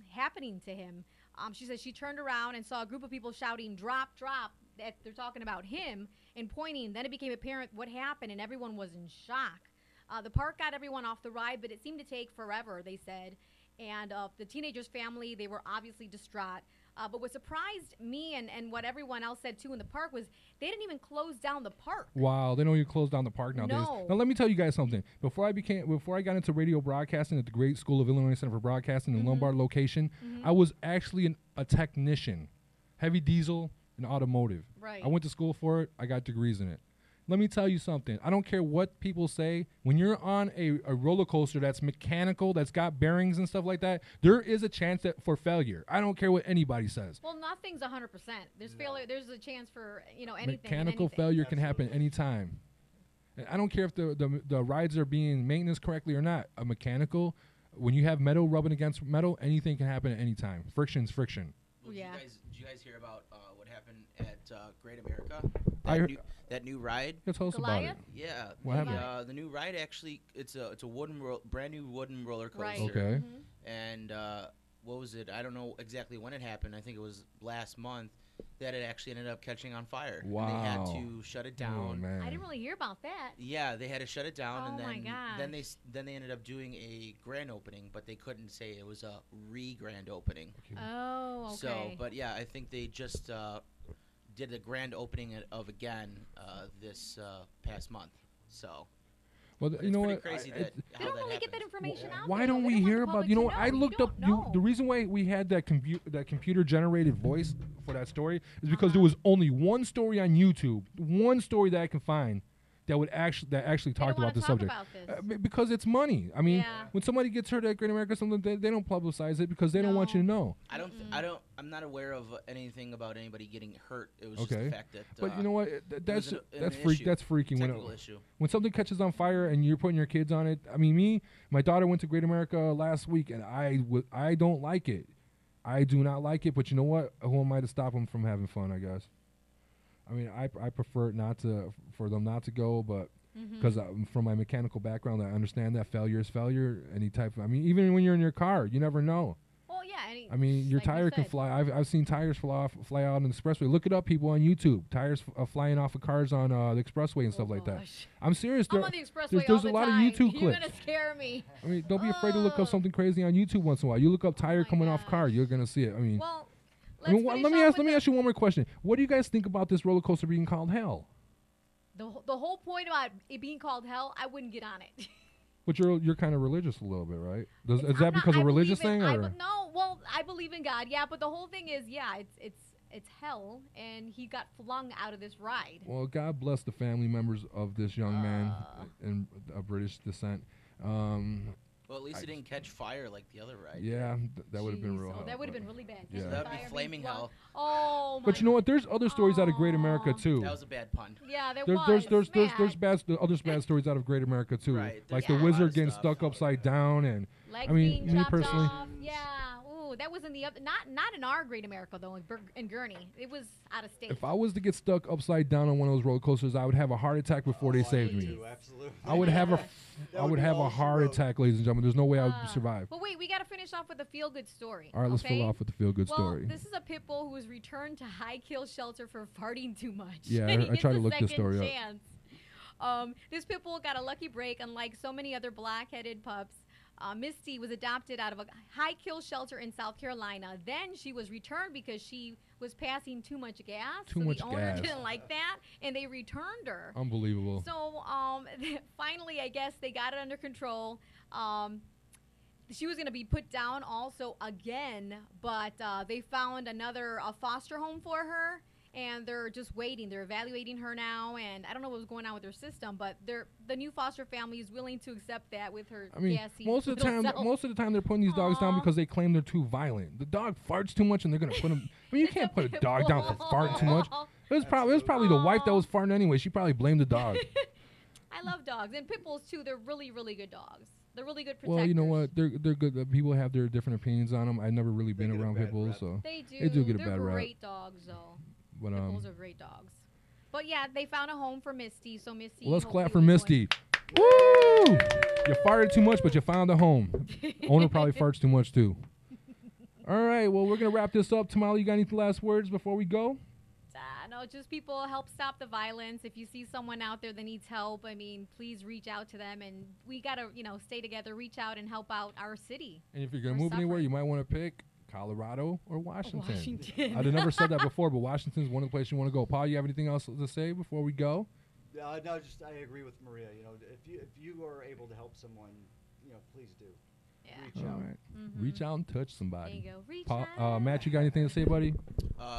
happening to him. She said she turned around and saw a group of people shouting, "Drop, drop." They're talking about him and pointing. Then it became apparent what happened, and everyone was in shock. The park got everyone off the ride, but it seemed to take forever, they said. And the teenager's family, they were obviously distraught. But what surprised me and what everyone else said, too, in the park was they didn't even close down the park. Wow, they don't even close down the park nowadays. No. Now, let me tell you guys something. Before I got into radio broadcasting at the great School of Illinois Center for Broadcasting in Lombard location, I was actually a technician, heavy diesel and automotive. Right. I went to school for it. I got degrees in it. Let me tell you something. I don't care what people say. When you're on a roller coaster that's mechanical, that's got bearings and stuff like that, there is a chance for failure. I don't care what anybody says. Well, nothing's 100%. There's failure. There's a chance for anything. Mechanical failure can happen anytime. And I don't care if the rides are being maintenance correctly or not. When you have metal rubbing against metal, anything can happen at any time. Friction's friction. Well, Yeah. Did you guys hear about what happened at Great America? I heard- That new ride. Yeah, tell us about it. Yeah. What happened? The new ride actually, it's a brand new wooden roller coaster. Right. Okay. And what was it? I don't know exactly when it happened. I think it was last month that it actually ended up catching on fire. Wow. And they had to shut it down. Oh, man. I didn't really hear about that. Yeah, they had to shut it down, and Oh, my then they ended up doing a grand opening, but they couldn't say it was a grand opening. Oh, okay. So, but yeah, I think they just did the grand opening of again this past month. So. Well, But you it's know pretty what? crazy I- that They don't really get that information out Why there. don't They we want hear the about? public You know to what? I know. looked You up. don't know. The reason why we had that computer generated voice for that story is because there was only one story on YouTube, one story that I can find that actually talked about this subject. Because it's money. I mean, when somebody gets hurt at Great America, something they don't publicize it because they don't want you to know. I'm not aware of anything about anybody getting hurt. It was just the fact that. But you know what? That's freaking Technical issue. When something catches on fire and you're putting your kids on it. I mean, my daughter went to Great America last week, and I don't like it. I do not like it. But you know what? Who am I to stop them from having fun? I guess. I mean, I prefer for them not to go, but because from my mechanical background, I understand that failure is failure. Any type of, I mean, even when you're in your car, you never know. Well, yeah. I mean, your tire can fly. I've seen tires fly out on the expressway. Look it up, people, on YouTube. Tires flying off of cars on the expressway and stuff like that. I'm serious. I'm on the expressway there's all a the lot time. of YouTube You're clips. gonna scare me. I mean, don't be afraid to look up something crazy on YouTube once in a while. You look up tire coming off car, you're gonna see it. I mean. Well, let me ask you one more question. What do you guys think about this roller coaster being called hell? The whole point about it being called hell, I wouldn't get on it. But you're kind of religious a little bit, right? Is that because of a religious thing, or? No, well, I believe in God, yeah. But the whole thing is, yeah, it's hell, and he got flung out of this ride. Well, God bless the family members of this young man of British descent. Well, at least it didn't catch fire like the other ride. Yeah, that would have been real. Oh, that would have been really bad. Yeah. That'd be flaming hell. Oh my. But you know what? There's other stories out of Great America too. That was a bad pun. Yeah, there's other bad stories out of Great America too. Right, like the wizard getting stuck upside down, and legs I mean, being me chopped personally. off. Yeah. Ooh, that was in the not in our Great America though, in Gurney. It was out of state. If I was to get stuck upside down on one of those roller coasters, I would have a heart attack before they saved me. Absolutely. I would have a heart attack, ladies and gentlemen. There's no way I would survive. But wait, we got to finish off with a feel-good story. All right, let's fill off with the feel-good well, story. This is a pit bull who was returned to High Kill Shelter for farting too much. Yeah, and I tried to look this story up. This pit bull got a lucky break, unlike so many other black-headed pups. Misty was adopted out of a high kill shelter in South Carolina. Then she was returned because she was passing too much gas. The owner didn't like that, and they returned her. Unbelievable. So finally, I guess they got it under control. She was going to be put down also again, but they found another foster home for her. And they're just waiting. They're evaluating her now, and I don't know what's going on with her system, but the new foster family is willing to accept that with her. I mean, most of the time they're putting these dogs down because they claim they're too violent. The dog farts too much, and they're gonna put him. I mean, you can't put a dog down for farting too much. It was probably the wife that was farting anyway. She probably blamed the dog. I love dogs and pit bulls too. They're really, really good dogs. They're really good protectors. Well, you know what? They're good. People have their different opinions on them. I've never really been around pit bulls, so they do. They do get a They're bad rap. great dogs, though. But, pit bulls are great dogs. But yeah, they found a home for Misty. So Misty. Well, let's clap for Misty. Woo! You farted too much, but you found a home. Owner probably farts too much too. All right. Well, we're gonna wrap this up. Tamale, you got any last words before we go? No, just people help stop the violence. If you see someone out there that needs help, I mean, please reach out to them. And we gotta, stay together, reach out, and help out our city. And if you're gonna move anywhere, you might want to pick Colorado or Washington. I've never said that before, but Washington's one of the places you want to go. Paul, you have anything else to say before we go? No, I agree with Maria. If you are able to help someone, please do. Yeah. Reach out. All right. Reach out and touch somebody. There you go. Reach out. Matt, you got anything to say, buddy?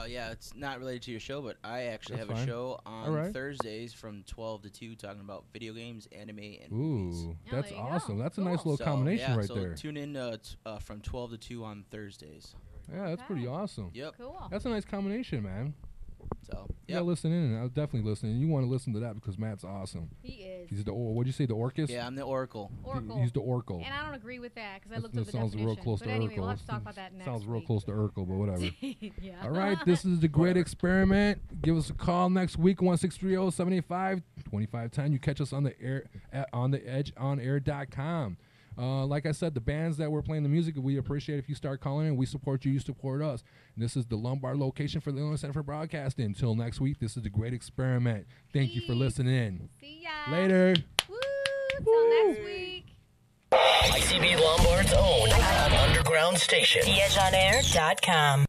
Yeah, it's not related to your show, but I actually That's have fine. a show on right. Thursdays from 12 to 2 talking about video games, anime, and movies. Ooh, that's awesome. That's a nice little combination right so there. Tune in from 12 to 2 on Thursdays. Yeah, that's pretty awesome. Yep. Cool. That's a nice combination, man. So So yeah, listen in. I'll definitely listen. And you want to listen to that because Matt's awesome. He is. He's the what'd you say? The Orcus? Yeah, I'm the Oracle. He's the Oracle. And I don't agree with that because I looked That up the sounds definition. real close but to anyway, Urkel. we'll have to talk about that next Sounds real week. close to Urkel, but whatever. Yeah. All right, this is the Great Experiment. Give us a call next week, 1-630-785-2510. You catch us on the air on the edgeonair.com. Like I said, the bands that we're playing the music, we appreciate if you start calling in. We support you. You support us. And this is the Lombard location for the Illinois Center for Broadcasting. Until next week, this is the Great Experiment. Thank you for listening. See ya. Later. Woo! Till next week. ICB Lombard's own underground station. TheEdgeOnAir.com.